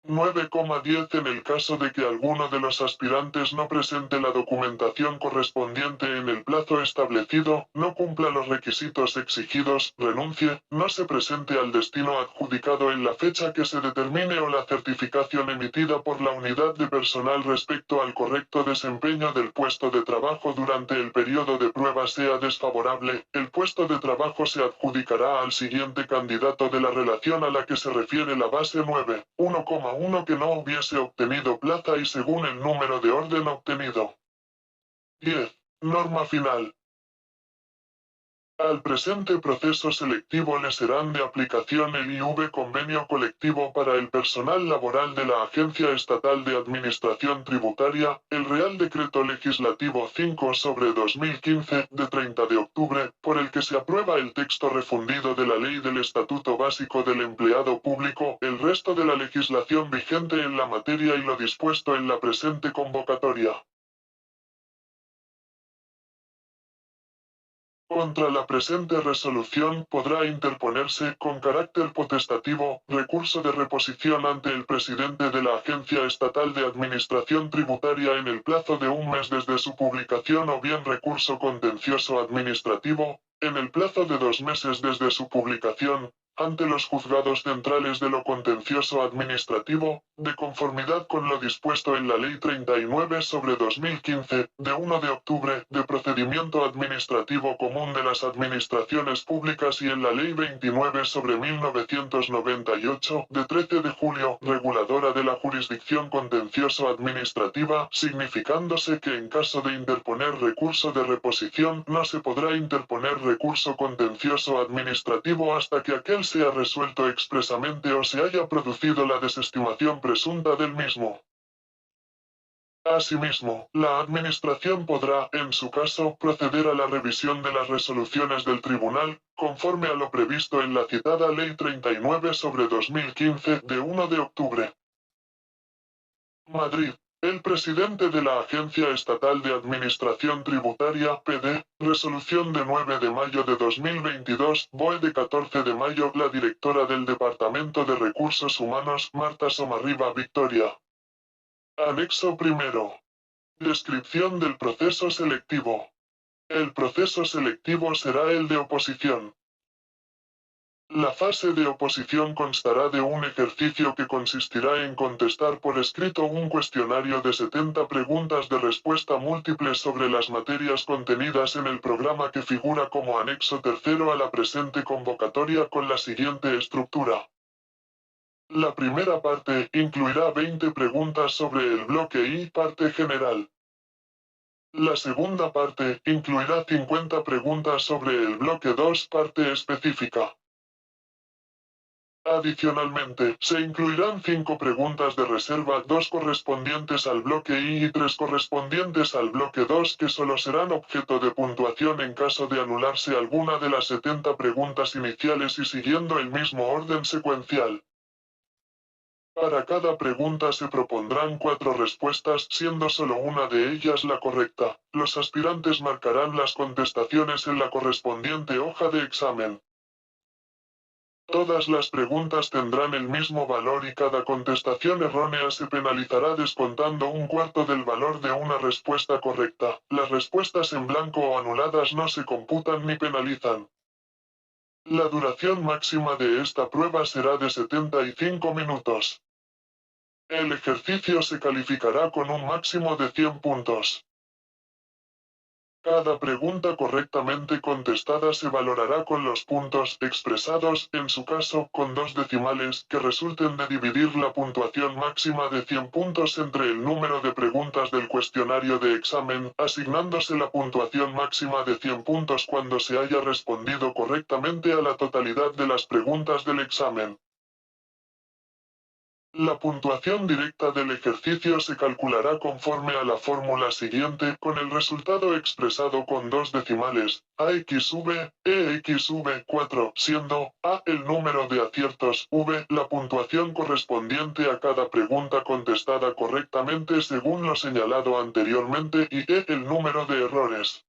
9,10 En el caso de que alguno de los aspirantes no presente la documentación correspondiente en el plazo establecido, no cumpla los requisitos exigidos, renuncie, no se presente al destino adjudicado en la fecha que se determine o la certificación emitida por la unidad de personal respecto al correcto desempeño del puesto de trabajo durante el periodo de prueba sea desfavorable, el puesto de trabajo se adjudicará al siguiente candidato de la relación a la que se refiere la base 9, 1,1 que no hubiese obtenido plaza y según el número de orden obtenido. 10. Norma final. Al presente proceso selectivo le serán de aplicación el IV Convenio Colectivo para el Personal Laboral de la Agencia Estatal de Administración Tributaria, el Real Decreto Legislativo 5/2015, de 30 de octubre, por el que se aprueba el texto refundido de la Ley del Estatuto Básico del Empleado Público, el resto de la legislación vigente en la materia y lo dispuesto en la presente convocatoria. Contra la presente resolución podrá interponerse, con carácter potestativo, recurso de reposición ante el presidente de la Agencia Estatal de Administración Tributaria en el plazo de un mes desde su publicación o bien recurso contencioso administrativo, en el plazo de 2 meses desde su publicación, ante los juzgados centrales de lo contencioso administrativo, de conformidad con lo dispuesto en la Ley 39/2015, de 1 de octubre, de procedimiento administrativo común de las administraciones públicas y en la Ley 29/1998, de 13 de julio, reguladora de la jurisdicción contencioso administrativa, significándose que en caso de interponer recurso de reposición no se podrá interponer recurso contencioso administrativo hasta que aquel sea resuelto expresamente o se haya producido la desestimación presunta del mismo. Asimismo, la Administración podrá, en su caso, proceder a la revisión de las resoluciones del Tribunal, conforme a lo previsto en la citada Ley 39/2015, de 1 de octubre. Madrid. El presidente de la Agencia Estatal de Administración Tributaria, PD, resolución de 9 de mayo de 2022, BOE de 14 de mayo, la directora del Departamento de Recursos Humanos, Marta Somarriba Victoria. Anexo primero. Descripción del proceso selectivo. El proceso selectivo será el de oposición. La fase de oposición constará de un ejercicio que consistirá en contestar por escrito un cuestionario de 70 preguntas de respuesta múltiple sobre las materias contenidas en el programa que figura como anexo tercero a la presente convocatoria con la siguiente estructura. La primera parte incluirá 20 preguntas sobre el bloque I, parte general. La segunda parte incluirá 50 preguntas sobre el bloque 2, parte específica. Adicionalmente, se incluirán 5 preguntas de reserva, 2 correspondientes al bloque I y 3 correspondientes al bloque 2 que solo serán objeto de puntuación en caso de anularse alguna de las 70 preguntas iniciales y siguiendo el mismo orden secuencial. Para cada pregunta se propondrán 4 respuestas, siendo solo una de ellas la correcta. Los aspirantes marcarán las contestaciones en la correspondiente hoja de examen. Todas las preguntas tendrán el mismo valor y cada contestación errónea se penalizará descontando un cuarto del valor de una respuesta correcta. Las respuestas en blanco o anuladas no se computan ni penalizan. La duración máxima de esta prueba será de 75 minutos. El ejercicio se calificará con un máximo de 100 puntos. Cada pregunta correctamente contestada se valorará con los puntos expresados, en su caso, con 2 decimales, que resulten de dividir la puntuación máxima de 100 puntos entre el número de preguntas del cuestionario de examen, asignándose la puntuación máxima de 100 puntos cuando se haya respondido correctamente a la totalidad de las preguntas del examen. La puntuación directa del ejercicio se calculará conforme a la fórmula siguiente, con el resultado expresado con dos decimales, AXV, EXV 4, siendo A el número de aciertos, V la puntuación correspondiente a cada pregunta contestada correctamente según lo señalado anteriormente y E el número de errores.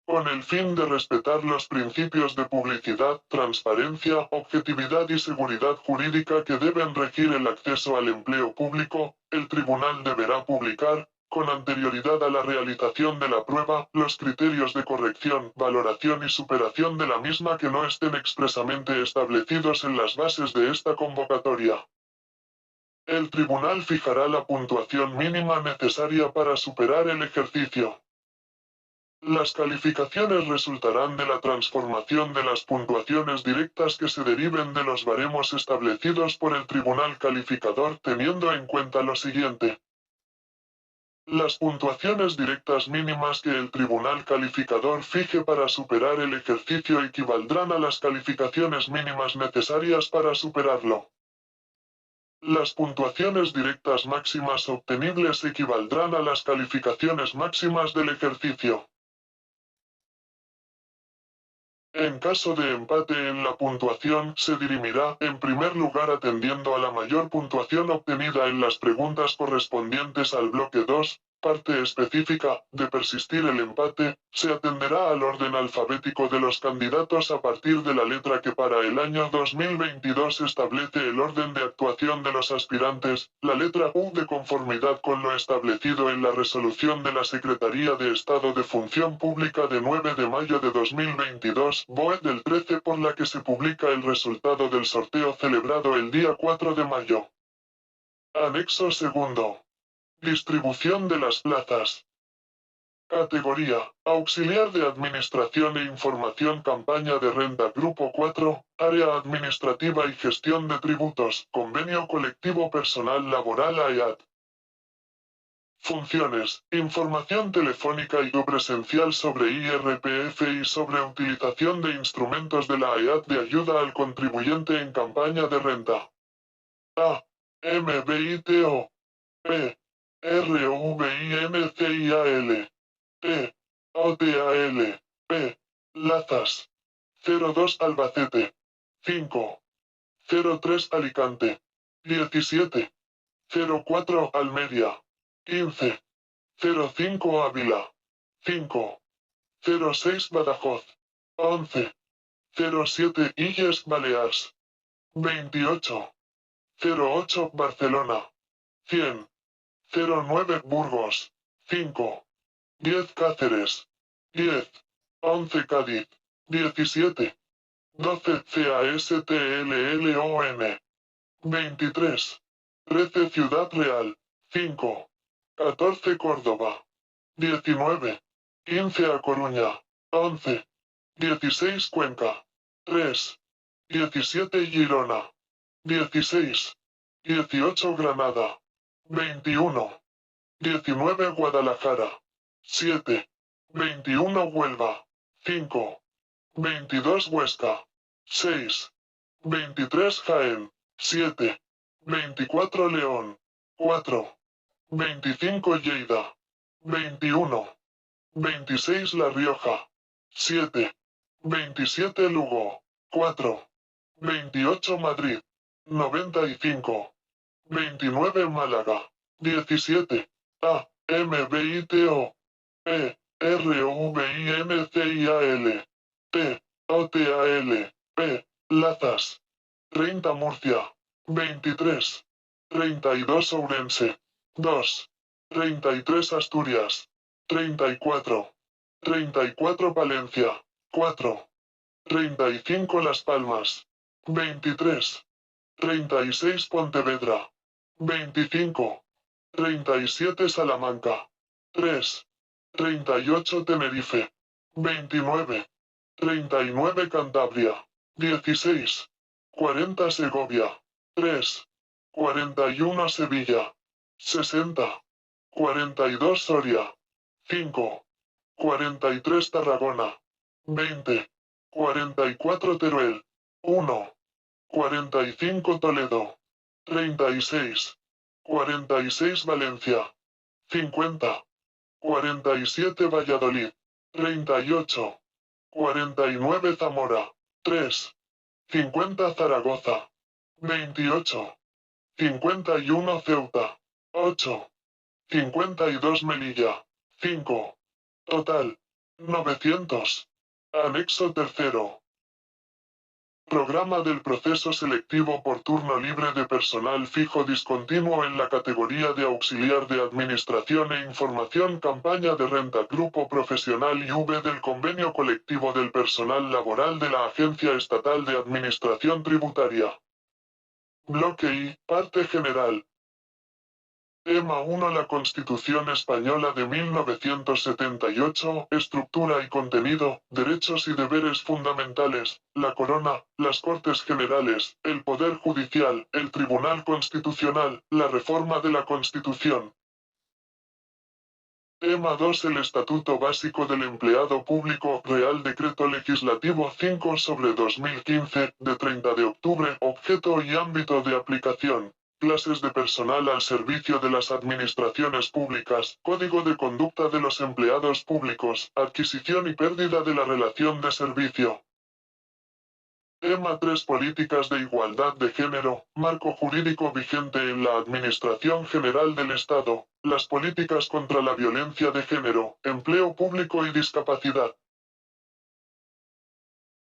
Con el fin de respetar los principios de publicidad, transparencia, objetividad y seguridad jurídica que deben regir el acceso al empleo público, el tribunal deberá publicar, con anterioridad a la realización de la prueba, los criterios de corrección, valoración y superación de la misma que no estén expresamente establecidos en las bases de esta convocatoria. El tribunal fijará la puntuación mínima necesaria para superar el ejercicio. Las calificaciones resultarán de la transformación de las puntuaciones directas que se deriven de los baremos establecidos por el tribunal calificador teniendo en cuenta lo siguiente. Las puntuaciones directas mínimas que el tribunal calificador fije para superar el ejercicio equivaldrán a las calificaciones mínimas necesarias para superarlo. Las puntuaciones directas máximas obtenibles equivaldrán a las calificaciones máximas del ejercicio. En caso de empate en la puntuación, se dirimirá, en primer lugar atendiendo a la mayor puntuación obtenida en las preguntas correspondientes al bloque 2, parte específica, de persistir el empate, se atenderá al orden alfabético de los candidatos a partir de la letra que para el año 2022 establece el orden de actuación de los aspirantes, la letra U de conformidad con lo establecido en la resolución de la Secretaría de Estado de Función Pública de 9 de mayo de 2022, BOE del 13 por la que se publica el resultado del sorteo celebrado el día 4 de mayo. Anexo segundo. Distribución de las plazas. Categoría, Auxiliar de Administración e Información Campaña de Renta Grupo 4, Área Administrativa y Gestión de Tributos, Convenio Colectivo Personal Laboral AEAT. Funciones, información telefónica y o presencial sobre IRPF y sobre utilización de instrumentos de la AEAT de ayuda al contribuyente en campaña de renta. A. MBITO. P. RUVINCIAL. T. OTAL. P. Lazas. 02 Albacete. 5. 03 Alicante. 17. 04 Almería. 15. 05 Ávila. 5. 06 Badajoz. 11. 07 Illes Balears. 28. 08 Barcelona. 100. 09 Burgos. 5. 10 Cáceres. 10. 11 Cádiz. 17. 12 CASTLLON. 23. 13 Ciudad Real. 5. 14 Córdoba. 19. 15 A Coruña. 11. 16 Cuenca. 3. 17 Girona. 16. 18 Granada. 21. 19 Guadalajara. 7. 21 Huelva. 5. 22 Huesca. 6. 23 Jaén. 7. 24 León. 4. 25 Lleida. 21. 26 La Rioja. 7. 27 Lugo. 4. 28 Madrid. 95. 29 Málaga. 17. A. MBITO. P. RUVINCIAL. P. OTAL. P. Lazas. 30 Murcia. 23. 32 Ourense. 2. 33 Asturias. 34. 34 Palencia. 4. 35 Las Palmas. 23. 36 Pontevedra. 25. 37 Salamanca. 3. 38 Tenerife. 29. 39 Cantabria. 16. 40 Segovia. 3. 41 Sevilla. 60. 42 Soria. 5. 43 Tarragona. 20. 44 Teruel. 1. 45 Toledo. 36. 46 Valencia. 50. 47 Valladolid. 38. 49 Zamora. 3. 50 Zaragoza. 28. 51 Ceuta. 8. 52 Melilla. 5. Total. 900. Anexo tercero. Programa del proceso selectivo por turno libre de personal fijo discontinuo en la categoría de auxiliar de administración e información. Campaña de renta Grupo Profesional IV del Convenio Colectivo del Personal Laboral de la Agencia Estatal de Administración Tributaria. Bloque I. Parte general. Tema 1. La Constitución Española de 1978, estructura y contenido, derechos y deberes fundamentales, la Corona, las Cortes Generales, el Poder Judicial, el Tribunal Constitucional, la reforma de la Constitución. Tema 2. El Estatuto Básico del Empleado Público, Real Decreto Legislativo 5/2015, de 30 de octubre, objeto y ámbito de aplicación. Clases de personal al servicio de las administraciones públicas, Código de Conducta de los Empleados Públicos, adquisición y pérdida de la relación de servicio. Tema 3. Políticas de igualdad de género, marco jurídico vigente en la Administración General del Estado, las políticas contra la violencia de género, empleo público y discapacidad.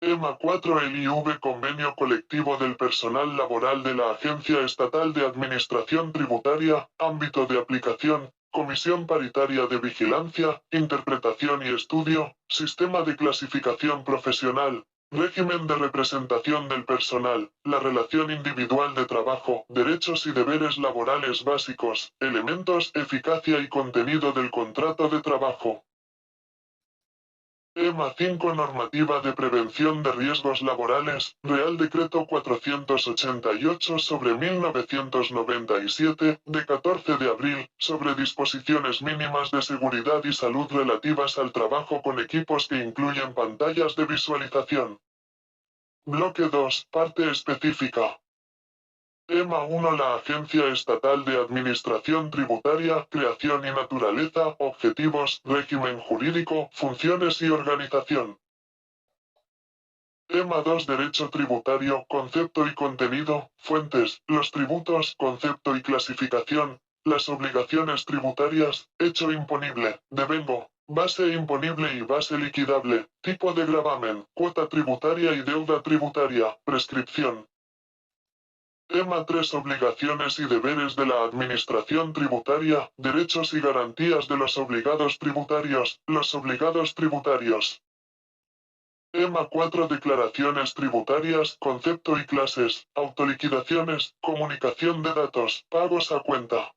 Tema 4. El IV Convenio Colectivo del Personal Laboral de la Agencia Estatal de Administración Tributaria, ámbito de aplicación, Comisión Paritaria de Vigilancia, Interpretación y Estudio, Sistema de Clasificación Profesional, Régimen de representación del personal, la relación individual de trabajo, derechos y deberes laborales básicos, elementos, eficacia y contenido del contrato de trabajo. Tema 5. Normativa de prevención de riesgos laborales, Real Decreto 488/1997, de 14 de abril, sobre disposiciones mínimas de seguridad y salud relativas al trabajo con equipos que incluyen pantallas de visualización. Bloque 2. Parte específica. Tema 1. La Agencia Estatal de Administración Tributaria, creación y naturaleza, objetivos, régimen jurídico, funciones y organización. Tema 2. Derecho tributario, concepto y contenido, fuentes, los tributos, concepto y clasificación, las obligaciones tributarias, hecho imponible, devengo, base imponible y base liquidable, tipo de gravamen, cuota tributaria y deuda tributaria, prescripción. Tema 3. Obligaciones y deberes de la Administración Tributaria, derechos y garantías de los obligados tributarios, los obligados tributarios. Tema 4. Declaraciones tributarias, concepto y clases, autoliquidaciones, comunicación de datos, pagos a cuenta.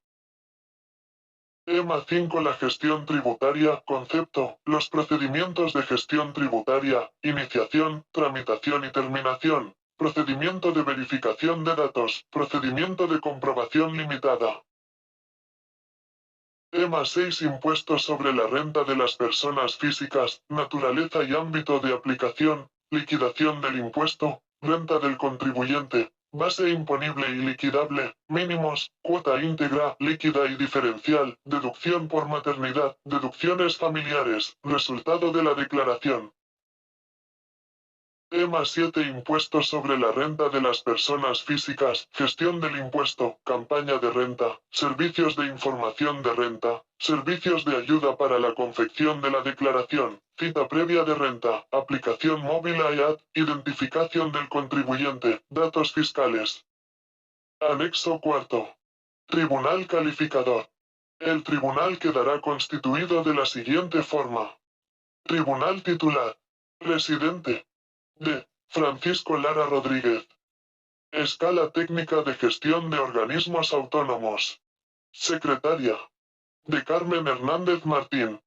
Tema 5. La gestión tributaria, concepto, los procedimientos de gestión tributaria, iniciación, tramitación y terminación. Procedimiento de verificación de datos, procedimiento de comprobación limitada. Tema 6. Impuestos sobre la renta de las personas físicas, naturaleza y ámbito de aplicación, liquidación del impuesto, renta del contribuyente, base imponible y liquidable, mínimos, cuota íntegra, líquida y diferencial, deducción por maternidad, deducciones familiares, resultado de la declaración. Tema 7. Impuestos sobre la renta de las personas físicas, gestión del impuesto, campaña de renta, servicios de información de renta, servicios de ayuda para la confección de la declaración, cita previa de renta, aplicación móvil IAT, identificación del contribuyente, datos fiscales. Anexo 4. Tribunal calificador. El tribunal quedará constituido de la siguiente forma. Tribunal titular. Presidente. D. Francisco Lara Rodríguez. Escala técnica de gestión de organismos autónomos. Secretaria. De Carmen Hernández Martín.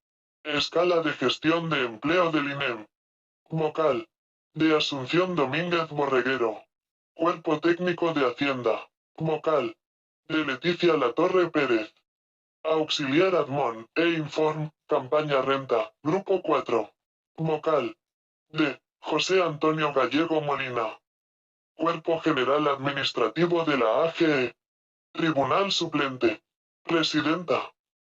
Escala de gestión de empleo del INEM. Vocal. De Asunción Domínguez Borreguero. Cuerpo técnico de Hacienda. Vocal. De Leticia Latorre Pérez. Auxiliar Admon, Inform, Campaña Renta, Grupo 4. Vocal. De José Antonio Gallego Molina. Cuerpo General Administrativo de la AGE. Tribunal Suplente. Presidenta.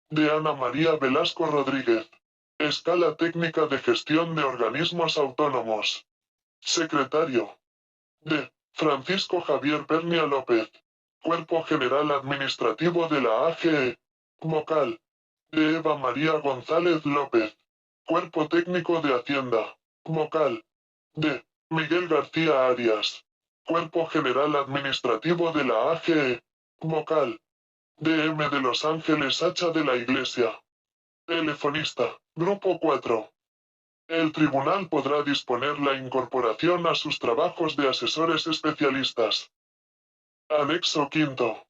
De Ana María Velasco Rodríguez. Escala Técnica de Gestión de Organismos Autónomos. Secretario. De Francisco Javier Pernia López. Cuerpo General Administrativo de la AGE. Vocal. De Eva María González López. Cuerpo Técnico de Hacienda. Vocal. De Miguel García Arias. Cuerpo General Administrativo de la AGE. Vocal. DM de Los Ángeles Hacha de la Iglesia. Telefonista. Grupo 4. El tribunal podrá disponer la incorporación a sus trabajos de asesores especialistas. Anexo quinto.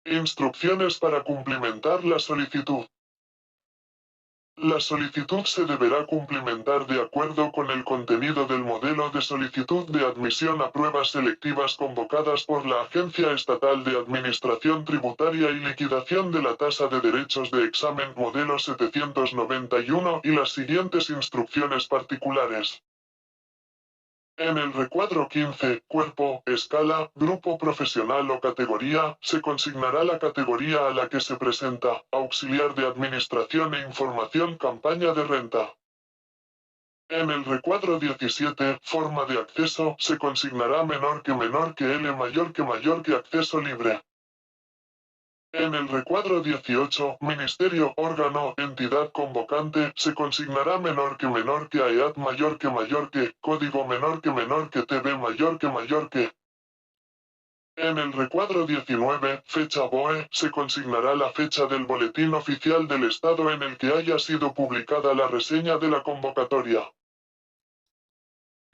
Instrucciones para cumplimentar la solicitud. La solicitud se deberá cumplimentar de acuerdo con el contenido del modelo de solicitud de admisión a pruebas selectivas convocadas por la Agencia Estatal de Administración Tributaria y Liquidación de la Tasa de Derechos de Examen modelo 791 y las siguientes instrucciones particulares. En el recuadro 15, cuerpo, escala, grupo profesional o categoría, se consignará la categoría a la que se presenta, auxiliar de administración e información campaña de renta. En el recuadro 17, forma de acceso, se consignará menor que L mayor que acceso libre. En el recuadro 18, ministerio, órgano, entidad convocante, se consignará menor que AEAT mayor que, código menor que TV mayor que. En el recuadro 19, fecha BOE, se consignará la fecha del boletín oficial del Estado en el que haya sido publicada la reseña de la convocatoria.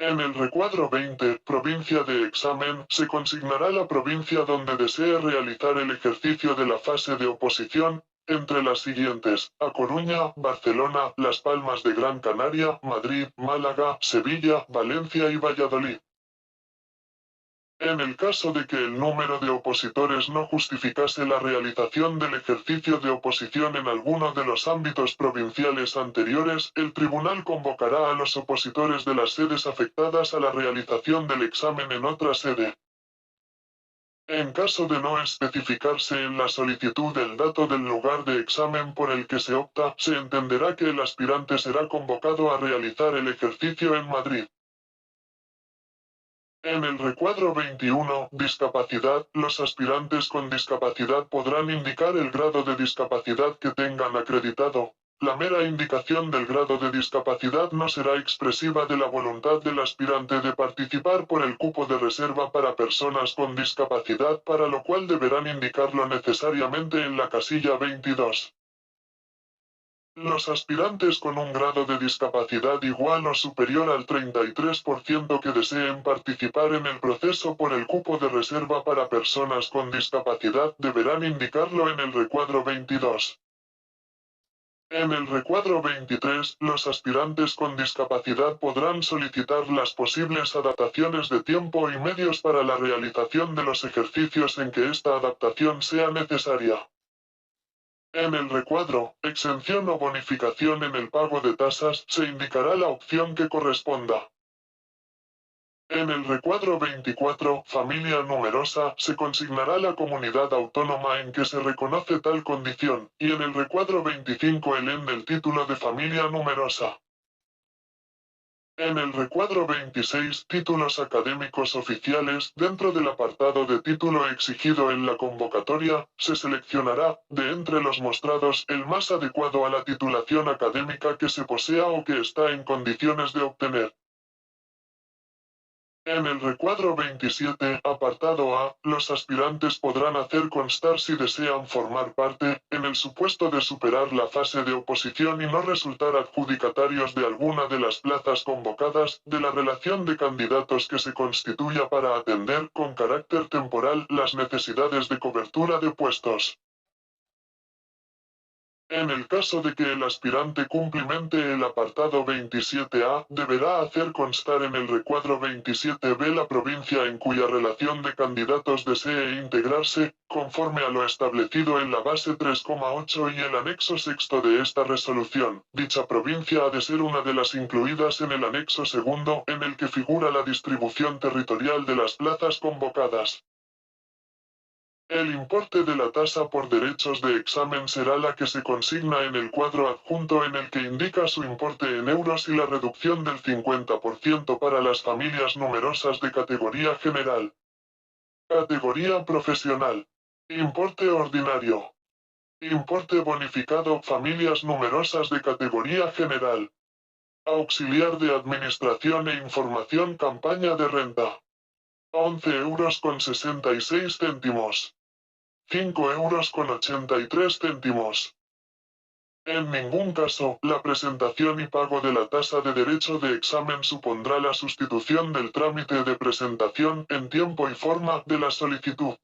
En el recuadro 20, provincia de examen, se consignará la provincia donde desee realizar el ejercicio de la fase de oposición, entre las siguientes: A Coruña, Barcelona, Las Palmas de Gran Canaria, Madrid, Málaga, Sevilla, Valencia y Valladolid. En el caso de que el número de opositores no justificase la realización del ejercicio de oposición en alguno de los ámbitos provinciales anteriores, el tribunal convocará a los opositores de las sedes afectadas a la realización del examen en otra sede. En caso de no especificarse en la solicitud el dato del lugar de examen por el que se opta, se entenderá que el aspirante será convocado a realizar el ejercicio en Madrid. En el recuadro 21, discapacidad, los aspirantes con discapacidad podrán indicar el grado de discapacidad que tengan acreditado. La mera indicación del grado de discapacidad no será expresiva de la voluntad del aspirante de participar por el cupo de reserva para personas con discapacidad, para lo cual deberán indicarlo necesariamente en la casilla 22. Los aspirantes con un grado de discapacidad igual o superior al 33% que deseen participar en el proceso por el cupo de reserva para personas con discapacidad deberán indicarlo en el recuadro 22. En el recuadro 23, los aspirantes con discapacidad podrán solicitar las posibles adaptaciones de tiempo y medios para la realización de los ejercicios en que esta adaptación sea necesaria. En el recuadro, exención o bonificación en el pago de tasas, se indicará la opción que corresponda. En el recuadro 24, familia numerosa, se consignará la comunidad autónoma en que se reconoce tal condición, y en el recuadro 25 el EN del título de familia numerosa. En el recuadro 26, títulos académicos oficiales, dentro del apartado de título exigido en la convocatoria, se seleccionará, de entre los mostrados, el más adecuado a la titulación académica que se posea o que está en condiciones de obtener. En el recuadro 27, apartado A, los aspirantes podrán hacer constar si desean formar parte, en el supuesto de superar la fase de oposición y no resultar adjudicatarios de alguna de las plazas convocadas, de la relación de candidatos que se constituya para atender, con carácter temporal, las necesidades de cobertura de puestos. En el caso de que el aspirante cumplimente el apartado 27A, deberá hacer constar en el recuadro 27B la provincia en cuya relación de candidatos desee integrarse, conforme a lo establecido en la base 3,8 y el anexo sexto de esta resolución. Dicha provincia ha de ser una de las incluidas en el anexo segundo, en el que figura la distribución territorial de las plazas convocadas. El importe de la tasa por derechos de examen será la que se consigna en el cuadro adjunto en el que indica su importe en euros y la reducción del 50% para las familias numerosas de categoría general. Categoría profesional. Importe ordinario. Importe bonificado, familias numerosas de categoría general. Auxiliar de Administración e Información, campaña de renta. 11,66 euros. 5,83 euros. En ningún caso, la presentación y pago de la tasa de derecho de examen supondrá la sustitución del trámite de presentación, en tiempo y forma, de la solicitud.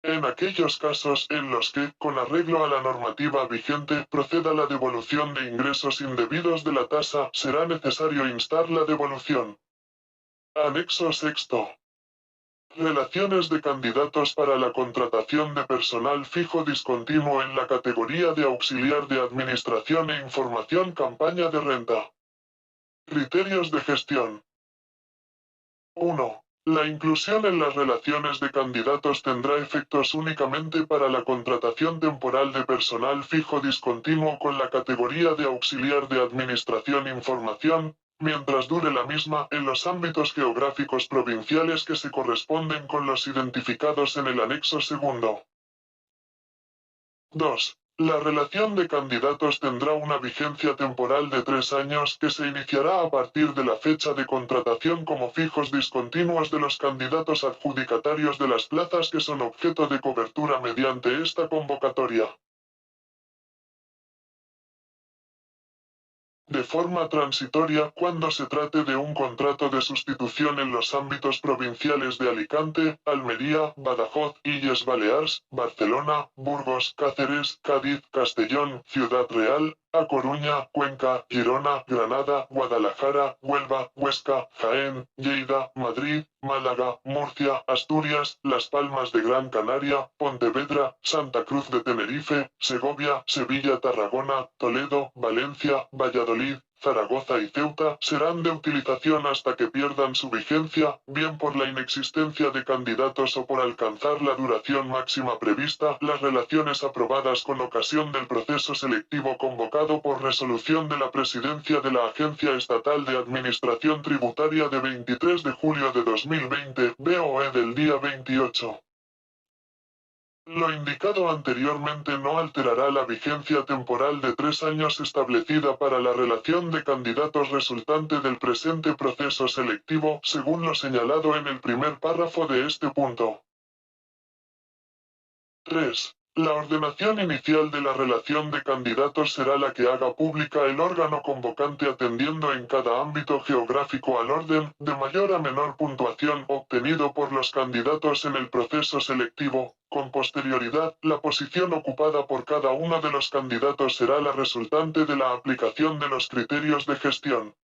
En aquellos casos en los que, con arreglo a la normativa vigente, proceda la devolución de ingresos indebidos de la tasa, será necesario instar la devolución. Anexo sexto. Relaciones de candidatos para la contratación de personal fijo discontinuo en la categoría de auxiliar de administración e información, campaña de renta. Criterios de gestión. 1. La inclusión en las relaciones de candidatos tendrá efectos únicamente para la contratación temporal de personal fijo discontinuo con la categoría de auxiliar de administración e información, mientras dure la misma, en los ámbitos geográficos provinciales que se corresponden con los identificados en el anexo segundo. 2. La relación de candidatos tendrá una vigencia temporal de 3 años que se iniciará a partir de la fecha de contratación como fijos discontinuos de los candidatos adjudicatarios de las plazas que son objeto de cobertura mediante esta convocatoria. De forma transitoria cuando se trate de un contrato de sustitución en los ámbitos provinciales de Alicante, Almería, Badajoz, Illes Balears, Barcelona, Burgos, Cáceres, Cádiz, Castellón, Ciudad Real, A Coruña, Cuenca, Girona, Granada, Guadalajara, Huelva, Huesca, Jaén, Lleida, Madrid, Málaga, Murcia, Asturias, Las Palmas de Gran Canaria, Pontevedra, Santa Cruz de Tenerife, Segovia, Sevilla, Tarragona, Toledo, Valencia, Valladolid, Zaragoza y Ceuta serán de utilización hasta que pierdan su vigencia, bien por la inexistencia de candidatos o por alcanzar la duración máxima prevista. Las relaciones aprobadas con ocasión del proceso selectivo convocado por resolución de la Presidencia de la Agencia Estatal de Administración Tributaria de 23 de julio de 2020, BOE del día 28. Lo indicado anteriormente no alterará la vigencia temporal de 3 años establecida para la relación de candidatos resultante del presente proceso selectivo, según lo señalado en el primer párrafo de este punto. 3. La ordenación inicial de la relación de candidatos será la que haga pública el órgano convocante atendiendo en cada ámbito geográfico al orden, de mayor a menor puntuación, obtenido por los candidatos en el proceso selectivo. Con posterioridad, la posición ocupada por cada uno de los candidatos será la resultante de la aplicación de los criterios de gestión.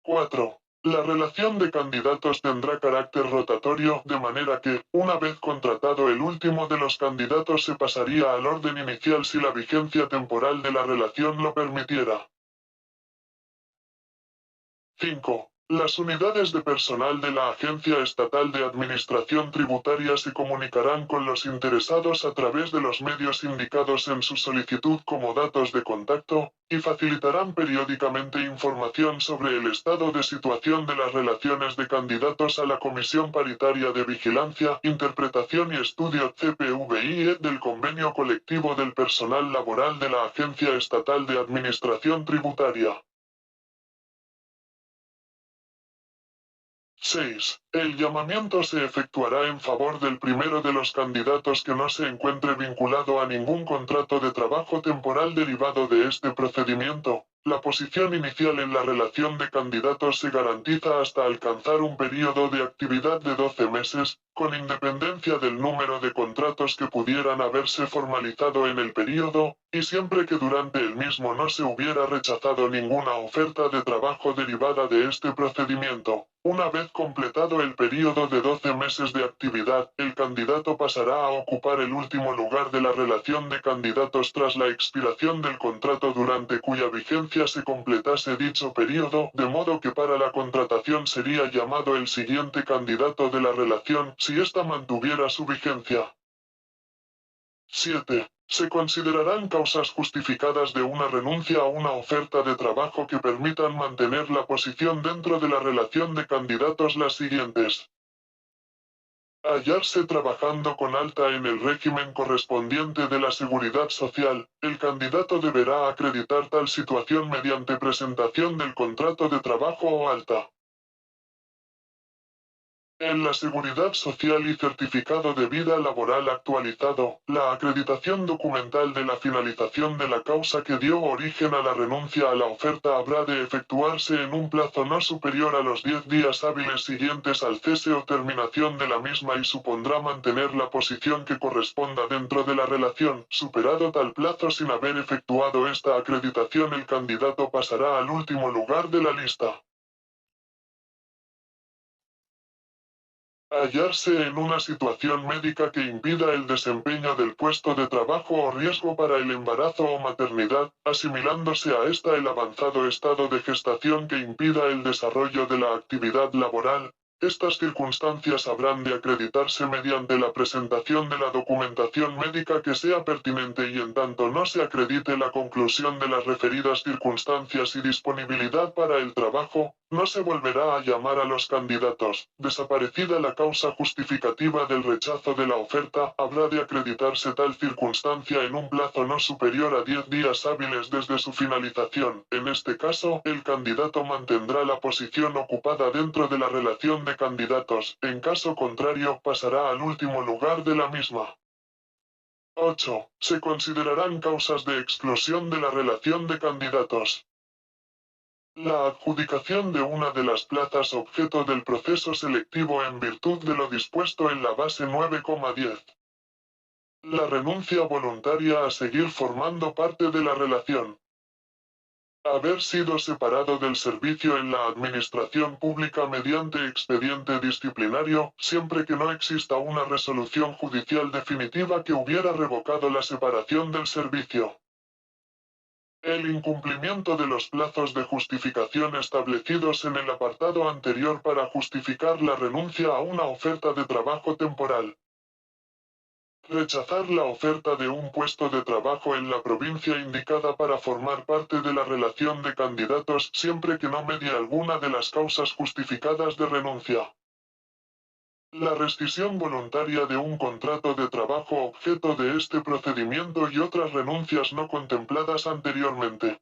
4. La relación de candidatos tendrá carácter rotatorio, de manera que, una vez contratado el último de los candidatos, se pasaría al orden inicial si la vigencia temporal de la relación lo permitiera. 5. Las unidades de personal de la Agencia Estatal de Administración Tributaria se comunicarán con los interesados a través de los medios indicados en su solicitud como datos de contacto, y facilitarán periódicamente información sobre el estado de situación de las relaciones de candidatos a la Comisión Paritaria de Vigilancia, Interpretación y Estudio CPVIE del Convenio Colectivo del Personal Laboral de la Agencia Estatal de Administración Tributaria. 6. El llamamiento se efectuará en favor del primero de los candidatos que no se encuentre vinculado a ningún contrato de trabajo temporal derivado de este procedimiento, La posición inicial en la relación de candidatos se garantiza hasta alcanzar un período de actividad de 12 meses, con independencia del número de contratos que pudieran haberse formalizado en el período, y siempre que durante el mismo no se hubiera rechazado ninguna oferta de trabajo derivada de este procedimiento. Una vez completado el período de 12 meses de actividad, el candidato pasará a ocupar el último lugar de la relación de candidatos tras la expiración del contrato durante cuya vigencia se completase dicho período, de modo que para la contratación sería llamado el siguiente candidato de la relación si ésta mantuviera su vigencia. 7. Se considerarán causas justificadas de una renuncia a una oferta de trabajo que permitan mantener la posición dentro de la relación de candidatos las siguientes. Hallarse trabajando con alta en el régimen correspondiente de la Seguridad Social, el candidato deberá acreditar tal situación mediante presentación del contrato de trabajo o alta en la Seguridad Social y certificado de vida laboral actualizado, la acreditación documental de la finalización de la causa que dio origen a la renuncia a la oferta habrá de efectuarse en un plazo no superior a los 10 días hábiles siguientes al cese o terminación de la misma y supondrá mantener la posición que corresponda dentro de la relación. Superado tal plazo sin haber efectuado esta acreditación, el candidato pasará al último lugar de la lista. Hallarse en una situación médica que impida el desempeño del puesto de trabajo o riesgo para el embarazo o maternidad, asimilándose a esta el avanzado estado de gestación que impida el desarrollo de la actividad laboral. Estas circunstancias habrán de acreditarse mediante la presentación de la documentación médica que sea pertinente y en tanto no se acredite la conclusión de las referidas circunstancias y disponibilidad para el trabajo, no se volverá a llamar a los candidatos. Desaparecida la causa justificativa del rechazo de la oferta, habrá de acreditarse tal circunstancia en un plazo no superior a 10 días hábiles desde su finalización. En este caso, el candidato mantendrá la posición ocupada dentro de la relación de candidatos. En caso contrario, pasará al último lugar de la misma. 8. Se considerarán causas de exclusión de la relación de candidatos. La adjudicación de una de las plazas objeto del proceso selectivo en virtud de lo dispuesto en la base 9,10. La renuncia voluntaria a seguir formando parte de la relación. Haber sido separado del servicio en la administración pública mediante expediente disciplinario, siempre que no exista una resolución judicial definitiva que hubiera revocado la separación del servicio. El incumplimiento de los plazos de justificación establecidos en el apartado anterior para justificar la renuncia a una oferta de trabajo temporal. Rechazar la oferta de un puesto de trabajo en la provincia indicada para formar parte de la relación de candidatos siempre que no medie alguna de las causas justificadas de renuncia. La rescisión voluntaria de un contrato de trabajo objeto de este procedimiento y otras renuncias no contempladas anteriormente.